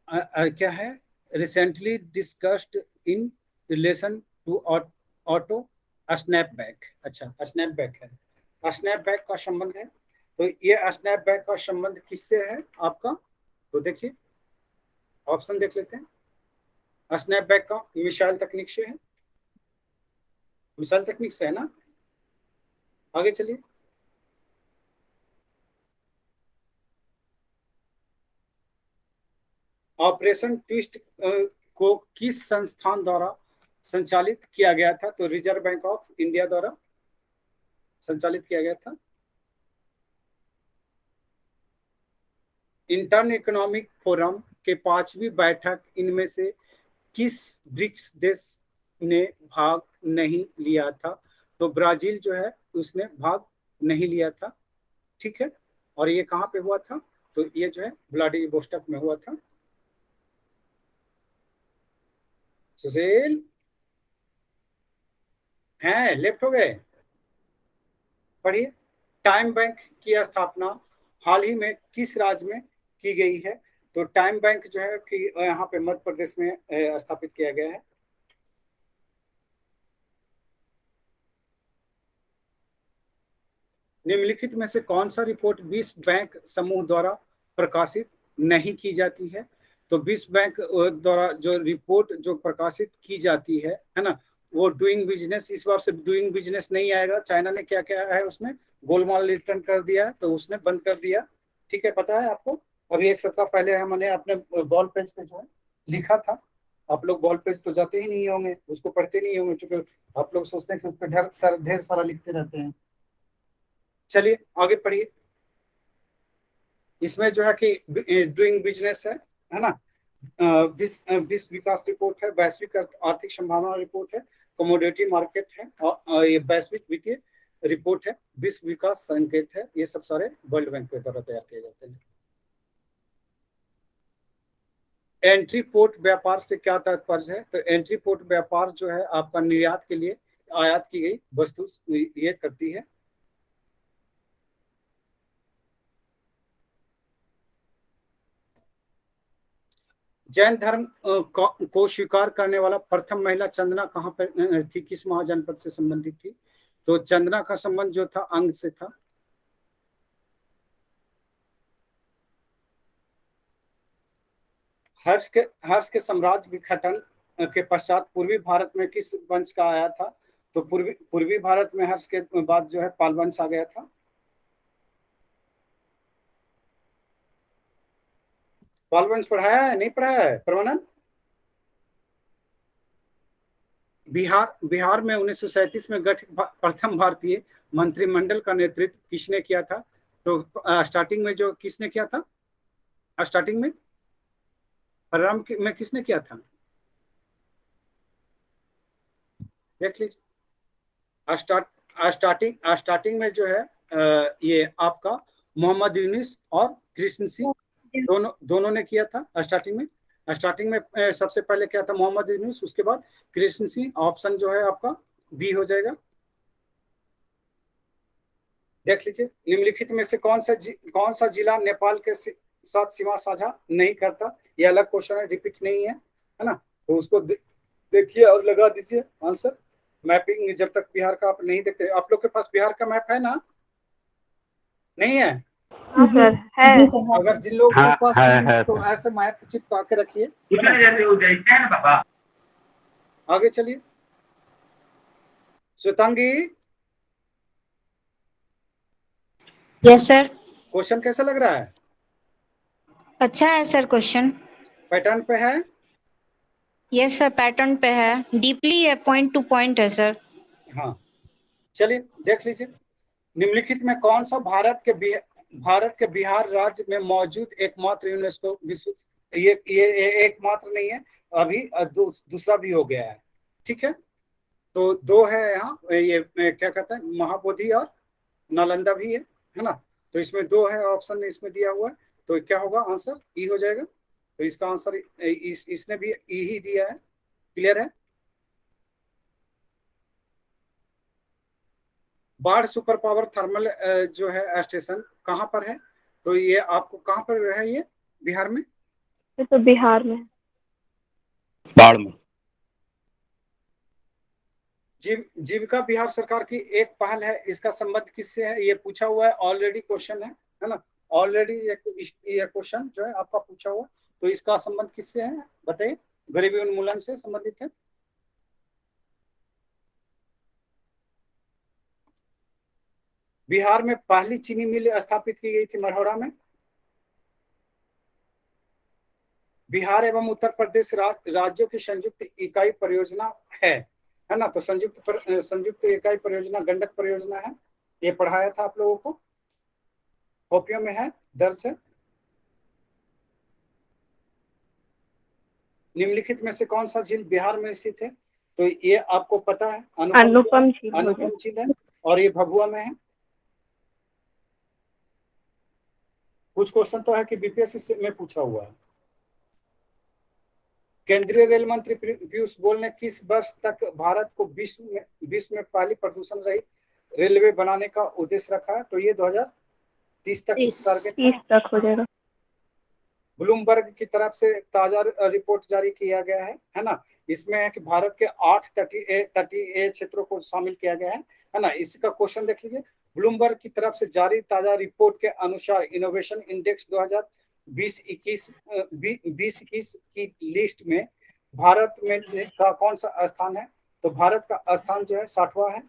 Speaker 1: क्या है? Recently discussed in relation to auto snapback. अच्छा, स्नैपबैक है, स्नैपबैक का संबंध है। तो ये स्नैपबैक का संबंध किससे है आपका? तो देखिए, ऑप्शन देख लेते हैं। स्नैपबैक का मिसाइल तकनीक से है, मिसाइल तकनीक से है ना। आगे चलिए, ऑपरेशन ट्विस्ट को किस संस्थान द्वारा संचालित किया गया था? तो रिजर्व बैंक ऑफ इंडिया द्वारा संचालित किया गया था। इंटर्न इकोनॉमिक फोरम के 5वीं बैठक इनमें से किस ब्रिक्स देश ने भाग नहीं लिया था? तो ब्राजील जो है उसने भाग नहीं लिया था, ठीक है। और ये कहाँ पे हुआ था? तो ये जो है व्लादिवोस्टॉक में हुआ था। सुशील हैं, लेफ्ट हो गए। पढ़िए, टाइम बैंक की स्थापना हाल ही में किस राज्य में की गई है? तो टाइम बैंक जो है कि यहाँ पे मध्य प्रदेश में स्थापित किया गया है। निम्नलिखित में से कौन सा रिपोर्ट विश्व बैंक समूह द्वारा प्रकाशित नहीं की जाती है? तो विश्व बैंक द्वारा जो रिपोर्ट जो प्रकाशित की जाती है ना, वो डूइंग बिजनेस, इस बार से डूइंग बिजनेस नहीं आएगा। चाइना ने क्या क्या है उसमें गोलमाल रिटर्न कर दिया है, तो उसने बंद कर दिया, ठीक है, पता है आपको। अभी एक सप्ताह पहले हमने अपने बॉल पेज पे जो है लिखा था। आप लोग बॉल पेज तो जाते ही नहीं होंगे, उसको पढ़ते नहीं होंगे, क्योंकि आप लोग सोचते हैं कि उस पर ढेर सारा लिखते रहते हैं। चलिए आगे पढ़िए। इसमें जो है कि डूइंग बिजनेस है ना, विश्व विकास रिपोर्ट है, वैश्विक आर्थिक संभावना रिपोर्ट है, कमोडिटी मार्केट है, और ये वैश्विक वित्तीय रिपोर्ट है, विश्व विकास संकेत है। ये सब सारे वर्ल्ड बैंक के द्वारा तैयार किए जाते हैं। एंट्री पोर्ट व्यापार से क्या तात्पर्य है? तो एंट्री पोर्ट व्यापार जो है आपका निर्यात के लिए आयात की गई वस्तु ये करती है। जैन धर्म को स्वीकार करने वाला प्रथम महिला चंदना कहाँ पर थी, किस महाजनपद से संबंधित थी? तो चंदना का संबंध जो था अंग से था। हर्ष के साम्राज्य विघटन के पश्चात पूर्वी भारत में किस वंश का आया था? तो पूर्वी भारत में हर्ष के बाद जो है पाल वंश आ गया था। पाल वंश पढ़ाया है, नहीं पढ़ाया है परमानंद? बिहार में 1937 में गठित प्रथम भारतीय मंत्रिमंडल का नेतृत्व किसने किया था? तो स्टार्टिंग में जो किसने किया था? स्टार्टिंग में प्रारंभ में किसने किया था? देख लीजिए। स्टार्टिंग में जो है ये आपका मोहम्मद यूनुस और कृष्ण सिंह दोनों ने किया था। स्टार्टिंग में सबसे पहले क्या था? मोहम्मद यूनुस, उसके बाद कृष्ण सिंह। ऑप्शन जो है आपका बी हो जाएगा। देख लीजिए, निम्नलिखित में से कौन सा जिला नेपाल के साथ सीमा साझा नहीं करता? ये अलग क्वेश्चन है, रिपीट नहीं है ना। तो उसको देखिए और लगा दीजिए आंसर। मैपिंग जब तक बिहार का आप नहीं देखते, आप लोग के पास बिहार का मैप है ना? नहीं है?
Speaker 3: हाँ सर है।
Speaker 1: अगर जिन लोगों
Speaker 6: हाँ,
Speaker 1: के पास
Speaker 6: है,
Speaker 1: नहीं है
Speaker 6: है,
Speaker 1: तो
Speaker 6: सर।
Speaker 1: ऐसे मैप चिपका के रखिए।
Speaker 6: बाबा
Speaker 1: आगे चलिए। श्वेतांगी,
Speaker 11: यस सर।
Speaker 1: क्वेश्चन कैसा लग रहा है?
Speaker 11: अच्छा है सर क्वेश्चन।
Speaker 1: पैटर्न पे है?
Speaker 11: यस सर, पैटर्न पे है, डीपली है, पॉइंट टू पॉइंट है सर।
Speaker 1: हाँ, चलिए देख लीजिए। निम्नलिखित में कौन सा भारत के बिहार राज्य में मौजूद एकमात्र यूनेस्को विश्व, ये एकमात्र नहीं है, अभी दूसरा भी हो गया है। ठीक है, तो दो है यहाँ, ये क्या कहते हैं, महाबोधि और नालंदा भी है ना। तो इसमें दो है ऑप्शन इसमें दिया हुआ है, तो क्या होगा आंसर? ई हो जाएगा। तो इसका आंसर इसने भी ई ही दिया है। क्लियर है? बाढ़ सुपर पावर थर्मल जो है स्टेशन कहाँ पर है? तो ये आपको कहाँ पर है? ये बिहार में?
Speaker 3: ये तो बिहार में।
Speaker 12: बाढ़ में।
Speaker 1: जीविका बिहार सरकार की एक पहल है, इसका संबंध किससे है? ये पूछा हुआ है, ऑलरेडी क्वेश्चन है ना। ऑलरेडी ये क्वेश्चन जो है आपका पूछा हुआ, तो इसका संबंध किससे है बताइए? गरीबी उन्मूलन से संबंधित है। बिहार में पहली चीनी मिल स्थापित की गई थी मढ़ौरा में। बिहार एवं उत्तर प्रदेश राज्यों की संयुक्त इकाई परियोजना है ना। तो संयुक्त इकाई परियोजना गंडक परियोजना है। ये पढ़ाया था आप लोगों को, कॉपियों में है, दर्ज है। निम्नलिखित में से कौन सा झील बिहार में स्थित है? तो ये आपको पता है,
Speaker 3: अनुपम
Speaker 1: झील है, और ये भभुआ में है। कुछ क्वेश्चन तो है कि बीपीएससी में पूछा हुआ है। केंद्रीय रेल मंत्री पीयूष गोयल ने किस वर्ष तक भारत को विश्व में पहली प्रदूषण रहित रेलवे बनाने का उद्देश्य रखा है? तो ये 2030 तक टारगेट
Speaker 3: 30 तक हो जाएगा।
Speaker 1: ब्लूमबर्ग की तरफ से ताजा रिपोर्ट जारी किया गया है ना। इसमें है कि भारत के 8 तटीय क्षेत्रों को शामिल किया गया है ना। इसका क्वेश्चन देख लीजिए। ब्लूमबर्ग की तरफ से जारी ताजा रिपोर्ट के अनुसार इनोवेशन इंडेक्स 2020-21 की लिस्ट में भारत में का कौन सा स्थान है? तो भारत का स्थान जो है 60वां है।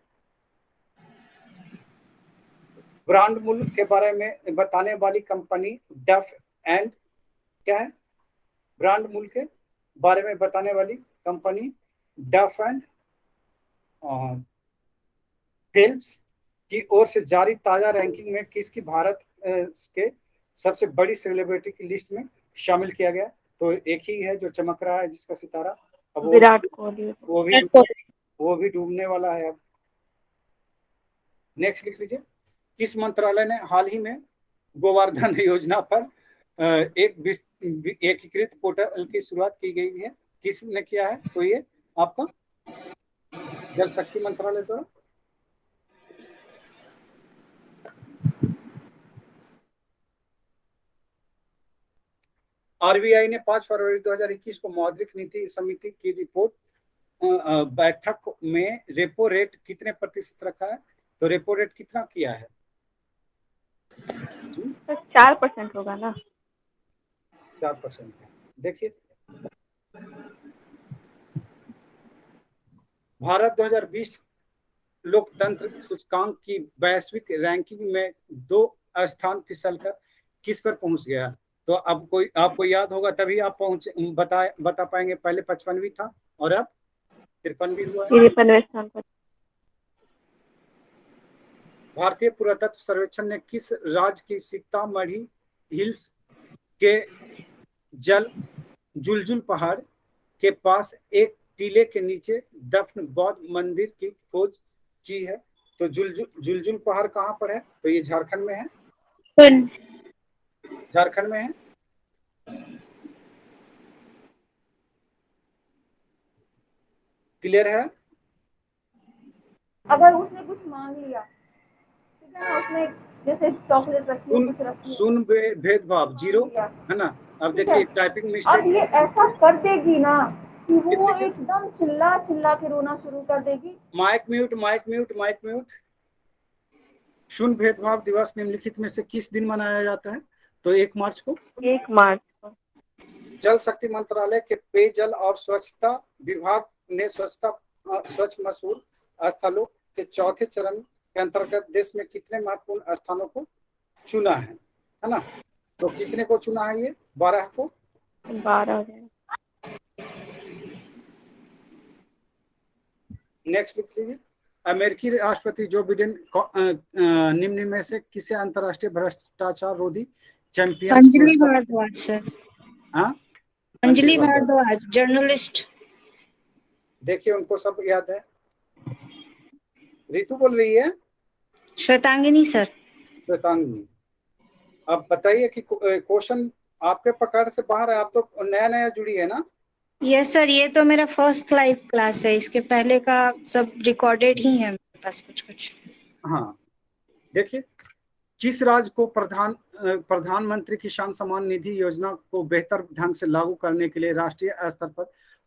Speaker 1: ब्रांड मूल्य के बारे में बताने वाली कंपनी डफ एंड क्या है? ब्रांड मूल्य के बारे में बताने वाली कंपनी डफ एंड फिल्म्स की ओर से जारी ताजा रैंकिंग में किसकी भारत के सबसे बड़ी सेलिब्रिटी की लिस्ट में शामिल किया गया? तो एक ही है जो चमक रहा है, जिसका सितारा अब
Speaker 3: विराट कोहली।
Speaker 1: वो भी डूबने वाला है अब। नेक्स्ट लिख लीजिए। किस मंत्रालय ने हाल ही में गोवर्धन योजना पर एक एकीकृत पोर्टल की शुरुआत की गई है? किसने किया है? तो ये आपका जल शक्ति मंत्रालय द्वारा। आरबीआई ने 5 फरवरी 2021 को मौद्रिक नीति समिति की रिपोर्ट बैठक में रेपो रेट कितने प्रतिशत रखा है? तो रेपो रेट कितना किया है?
Speaker 3: 4% होगा ना।
Speaker 1: 4%। देखिए, भारत 2020 लोकतंत्र सूचकांक की वैश्विक रैंकिंग में 2 स्थान फिसलकर किस पर पहुंच गया? तो अब आपको याद होगा तभी आप बता पाएंगे। पहले 55वीं था और अब 53वीं हुआ है।
Speaker 3: 53वें स्थान पर।
Speaker 1: भारतीय पुरातत्व सर्वेक्षण ने किस राज्य की सीतामढ़ी हिल्स के जुलजुल पहाड़ के पास एक टीले के नीचे दफन बौद्ध मंदिर की खोज की है? तो जुलजुल पहाड़ कहाँ पर है? तो ये झारखंड में है। झारखंड में है। क्लियर है?
Speaker 14: अगर उसने कुछ मांग लिया, ठीक है ना, उसने जैसे चॉकलेट रखी है, कुछ रखी है,
Speaker 1: सुन भेदभाव 0 है ना। अब देखिए टाइपिंग मिस्टेक।
Speaker 14: अब ये ऐसा कर देगी ना कि वो एकदम चिल्ला के रोना शुरू कर देगी।
Speaker 1: Mic mute. शून्य भेदभाव दिवस निम्नलिखित में से किस दिन मनाया जाता है? तो 1 मार्च को।
Speaker 3: 1 मार्च को।
Speaker 1: जल शक्ति मंत्रालय के पेयजल और स्वच्छता विभाग ने स्वच्छ मसूर स्थलों के चौथे चरण के अंतर्गत देश में कितने महत्वपूर्ण स्थानों को चुना है ना? तो कितने को चुना है ये? 12 को।
Speaker 3: 12।
Speaker 1: नेक्स्ट लिख लीजिए। अमेरिकी राष्ट्रपति जो बिडेन निम्न में से किसे अंतर्राष्ट्रीय भ्रष्टाचार रोधी चैंपियन?
Speaker 11: अंजलि भारद्वाज सर।
Speaker 1: हाँ,
Speaker 11: अंजलि भारद्वाज जर्नलिस्ट।
Speaker 1: देखिए उनको सब याद है। रितु बोल रही है।
Speaker 11: श्वेतांगिनी सर।
Speaker 1: श्वेतांगिनी। अब बताइए कि क्वेश्चन आपके पकड़ से बाहर है, आप तो नया नया जुड़ी है ना?
Speaker 11: यस सर, ये तो मेरा फर्स्ट लाइव क्लास है, इसके पहले का सब रिकॉर्डेड ही है मेरे पास कुछ।
Speaker 1: हाँ, देखिए किस राज्य को प्रधानमंत्री किसान सम्मान निधि योजना को बेहतर ढंग से लागू करने के लिए राष्ट्रीय स्तर पर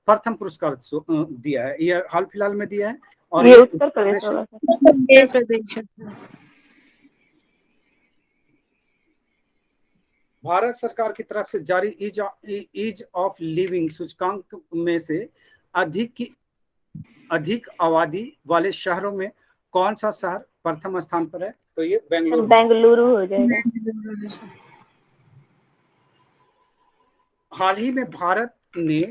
Speaker 1: प्रथम पुरस्कार दिया है? ये हाल फिलहाल में दिया है और
Speaker 3: ये उत्तर प्रदेश।
Speaker 1: भारत सरकार की तरफ से जारी ईज ऑफ लिविंग सूचकांक में से अधिक आबादी वाले शहरों में कौन सा शहर प्रथम स्थान पर है? तो ये
Speaker 3: बेंगलुरु हो जाएगा।
Speaker 1: हाल ही में भारत ने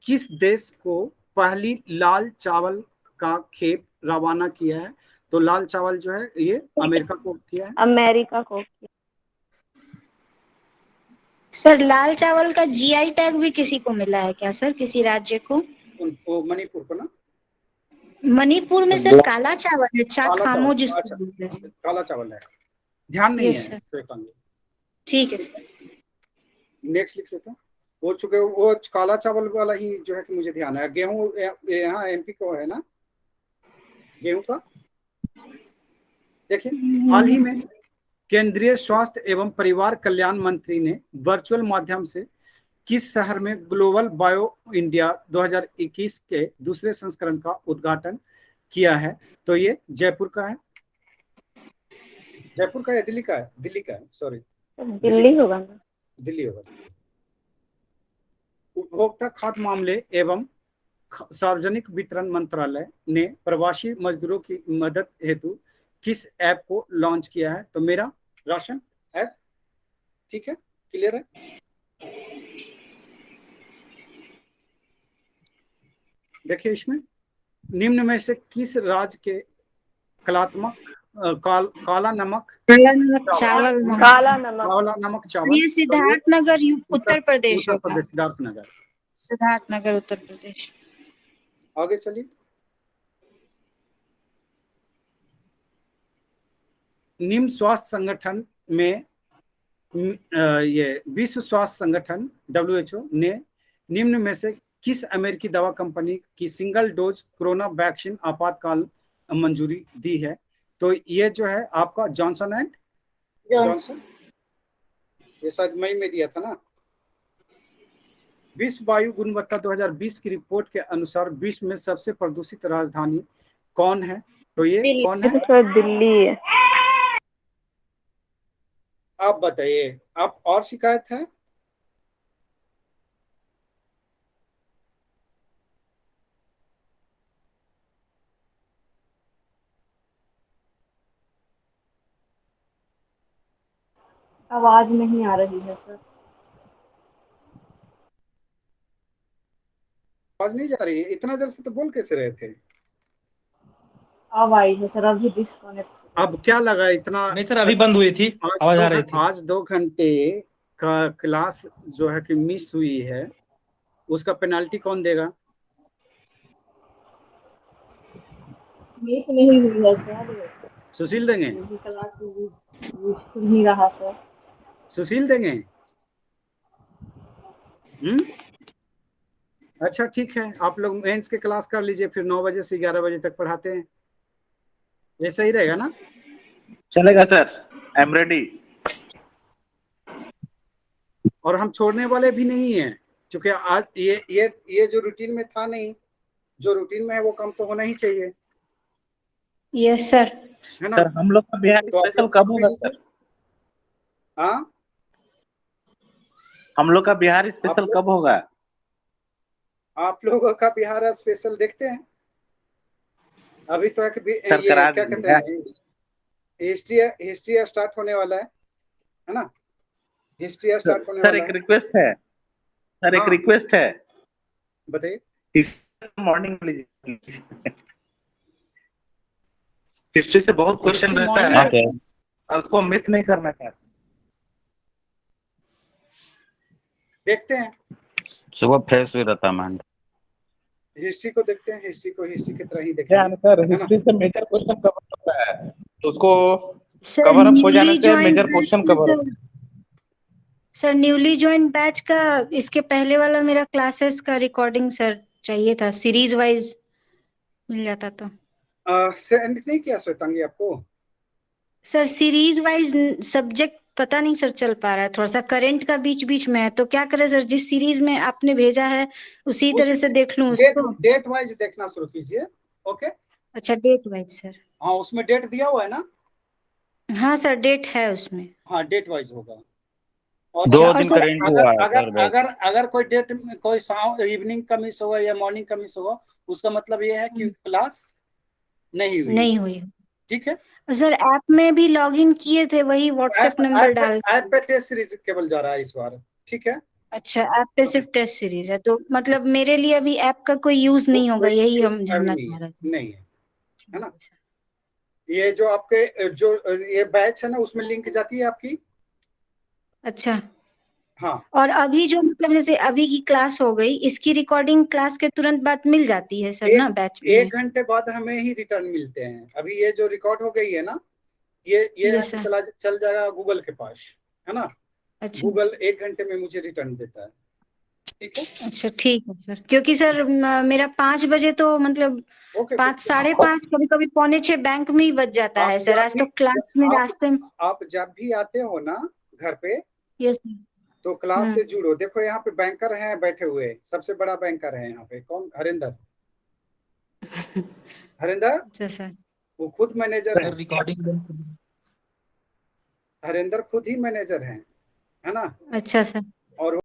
Speaker 1: किस देश को पहली लाल चावल का खेप रवाना किया है? तो लाल चावल जो है ये अमेरिका को किया है।
Speaker 3: अमेरिका को।
Speaker 11: सर लाल चावल का जीआई टैग भी किसी को मिला है क्या सर, किसी राज्य को?
Speaker 1: मणिपुर को ना?
Speaker 11: मणिपुर में सर काला चावल है, खामो जिसको बोलते हैं।
Speaker 1: काला चावल है, ध्यान नहीं है।
Speaker 11: ठीक है सर।
Speaker 1: नेक्स्ट लिख लेते हैं। वो चुके वो काला चावल वाला ही जो है कि मुझे ध्यान है। गेहूं यहाँ एमपी को है ना, गेहूं का। देखिए हाल ही में केंद्रीय स्वास्थ्य एवं परिवार कल्याण मंत्री ने वर्चुअल माध्यम से किस शहर में ग्लोबल बायो इंडिया 2021 के दूसरे संस्करण का उद्घाटन किया है? तो ये जयपुर का है। जयपुर का या दिल्ली का है? दिल्ली का है, सॉरी
Speaker 3: दिल्ली होगा ना?
Speaker 1: दिल्ली होगा। उपभोक्ता खाद्य मामले एवं सार्वजनिक वितरण मंत्रालय ने प्रवासी मजदूरों की मदद हेतु किस ऐप को लॉन्च किया है? तो मेरा राशन ऐप। ठीक है, क्लियर है। देखिए इसमें निम्न में से किस राज्य के कलात्मक काला नमक
Speaker 11: चावल ये सिद्धार्थ नगर उत्तर प्रदेश होगा। सिद्धार्थ नगर उत्तर प्रदेश।
Speaker 1: आगे चलिए। निम्न स्वास्थ्य संगठन में ये विश्व स्वास्थ्य संगठन WHO ने निम्न में से किस अमेरिकी दवा कंपनी की सिंगल डोज कोरोना वैक्सीन आपातकाल मंजूरी दी है? तो ये जो है आपका जॉनसन एंड जॉनसन, ये शायद मई में दिया था ना। विश्व वायु गुणवत्ता 2020 की रिपोर्ट के अनुसार विश्व में सबसे प्रदूषित राजधानी कौन है? तो ये कौन है?
Speaker 3: दिल्ली है।
Speaker 1: आप बताइए, आप और शिकायत है?
Speaker 14: आवाज नहीं आ रही है सर।
Speaker 1: आवाज नहीं जा रही है? इतना देर से तो बोल कैसे रहे थे?
Speaker 14: अब आई है सर, अभी डिस्कनेक्ट।
Speaker 1: अब क्या लगा इतना?
Speaker 9: नहीं सर, अभी बंद हुई थी, आवाज आ रही थी।
Speaker 1: आज 2 घंटे का क्लास जो है कि मिस हुई है, उसका पेनाल्टी कौन देगा?
Speaker 14: मिस नहीं हुई है सर।
Speaker 1: सुशील देंगे?
Speaker 14: क्लास नहीं रहा सर।
Speaker 1: सुशील देंगे? अच्छा ठीक है, आप लोग मेंस के क्लास कर लीजिए, फिर 9 बजे से 11 बजे तक पढ़ाते हैं। ये सही रहेगा ना?
Speaker 8: चलेगा सर, आई एम रेडी।
Speaker 1: और हम छोड़ने वाले भी नहीं हैं, क्योंकि आज ये जो रूटीन में था नहीं, जो रूटीन में है वो काम तो होना ही चाहिए।
Speaker 11: Yes sir.
Speaker 1: है ना।
Speaker 8: सर हम लोग का बिहार
Speaker 1: तो आप
Speaker 8: स्पेशल
Speaker 1: लोग
Speaker 8: कब होगा सर?
Speaker 1: हाँ,
Speaker 8: हम लोग का बिहार स्पेशल कब होगा?
Speaker 1: आप लोगों का बिहार स्पेशल देखते हैं। अभी तो है कि
Speaker 8: सर
Speaker 1: ये
Speaker 8: करा
Speaker 1: क्या कहते
Speaker 8: दीजिएगा।
Speaker 1: हैं, हिस्ट्री स्टार्ट होने वाला है ना। हिस्ट्री स्टार्ट होने
Speaker 8: सर
Speaker 1: वाला
Speaker 8: एक
Speaker 1: है।
Speaker 8: रिक्वेस्ट है, सर एक
Speaker 1: हाँ
Speaker 8: रिक्वेस्ट है,
Speaker 1: बताइए।
Speaker 8: मॉर्निंग लीजिए। हिस्ट्री से बहुत क्वेश्चन
Speaker 1: हिस्ट्री
Speaker 8: रहता
Speaker 1: मॉर्निंग
Speaker 8: है, उसको मिस नहीं करना चाहते।
Speaker 1: देखते हैं,
Speaker 12: सुबह फ्रेश हुई रहता मैंने।
Speaker 1: हिस्ट्री को देखते हैं, हिस्ट्री को हिस्ट्री की तरह ही
Speaker 8: क्या
Speaker 1: देखेंगे,
Speaker 8: सर,
Speaker 1: है ना।
Speaker 8: हिस्ट्री से मेजर क्वेश्चन कवर होता है, तो उसको
Speaker 11: सर
Speaker 8: कवर अप हो जाने
Speaker 11: न्यूली
Speaker 8: से
Speaker 11: ज्वाइन
Speaker 8: मेजर
Speaker 11: बैच
Speaker 8: क्वेश्चन
Speaker 11: का
Speaker 8: cover
Speaker 11: sir, sir newly join batch का इसके पहले वाला मेरा क्लासेस का रिकॉर्डिंग सर चाहिए था, सीरीज वाइज मिल जाता तो।
Speaker 1: सेंड नहीं किया श्वेतांगी आपको?
Speaker 11: सर सीरीज वाइज सब्जेक्ट पता नहीं सर चल पा रहा है, थोड़ा सा करंट का बीच बीच में है, तो क्या करें सर, जिस सीरीज में आपने भेजा है उसी तरह से देख लूं उसको।
Speaker 1: डेट वाइज देखना शुरू कीजिए। ओके,
Speaker 11: अच्छा डेट वाइज सर।
Speaker 1: हाँ उसमें डेट दिया हुआ है ना।
Speaker 11: हाँ सर डेट है उसमें।
Speaker 1: हाँ डेट वाइज होगा। और
Speaker 12: 2
Speaker 11: और
Speaker 12: दिन
Speaker 11: सर
Speaker 12: करेंट
Speaker 1: अगर
Speaker 12: हुआ है
Speaker 1: अगर
Speaker 12: सर बैच।
Speaker 1: अगर अगर कोई डेट में कोई इवनिंग का मिस होगा या मॉर्निंग का मिस होगा, उसका मतलब ये है कि क्लास नहीं हुई।
Speaker 11: नहीं हुई।
Speaker 1: ठीक है।
Speaker 11: और सर ऐप में भी लॉगिन किए थे, वही व्हाट्सएप नंबर डाल के।
Speaker 1: ऐप पे टेस्ट सीरीज केवल जा रहा है इस बार। ठीक है।
Speaker 11: अच्छा ऐप पे सिर्फ टेस्ट सीरीज है, तो मतलब मेरे लिए अभी ऐप का कोई यूज नहीं होगा, यही हम
Speaker 1: अभी
Speaker 11: जानना
Speaker 1: नहीं
Speaker 11: चाह
Speaker 1: है,
Speaker 11: रहे थे।
Speaker 1: नहीं है, है ना।
Speaker 11: ठीक है सर।
Speaker 1: ये जो आपके जो ये बैच है ना, उसमें लिंक जाती है आपकी।
Speaker 11: अच्छा,
Speaker 1: हाँ
Speaker 11: और अभी जो मतलब जैसे अभी की क्लास हो गई, इसकी रिकॉर्डिंग क्लास के तुरंत बाद मिल जाती है सर ना बैच में?
Speaker 1: 1 घंटे बाद हमें ही रिटर्न मिलते हैं। अभी ये जो रिकॉर्ड हो गई है ना, ये
Speaker 11: यस सर।
Speaker 1: चल जाएगा गूगल के पास, है ना।
Speaker 11: अच्छा
Speaker 1: गूगल 1 घंटे में मुझे रिटर्न देता है। ठीक है।
Speaker 11: अच्छा ठीक है सर, क्योंकि सर मेरा 5 बजे तो मतलब
Speaker 1: ओके
Speaker 11: 5 साढ़े 5 कभी कभी पौने 6 बैंक में ही बज जाता है सर। आज तो क्लास में रास्ते में।
Speaker 1: आप जब भी आते हो ना घर पे,
Speaker 11: यस सर।
Speaker 1: तो क्लास से जुड़ो। देखो यहाँ पे बैंकर हैं बैठे हुए, सबसे बड़ा बैंकर है यहाँ पे। कौन? हरिंदर। हरिंदर
Speaker 11: अच्छा सर।
Speaker 1: वो खुद मैनेजर है।
Speaker 9: रिकॉर्डिंग
Speaker 1: हरिंदर खुद ही मैनेजर है ना।
Speaker 11: अच्छा सर।
Speaker 1: और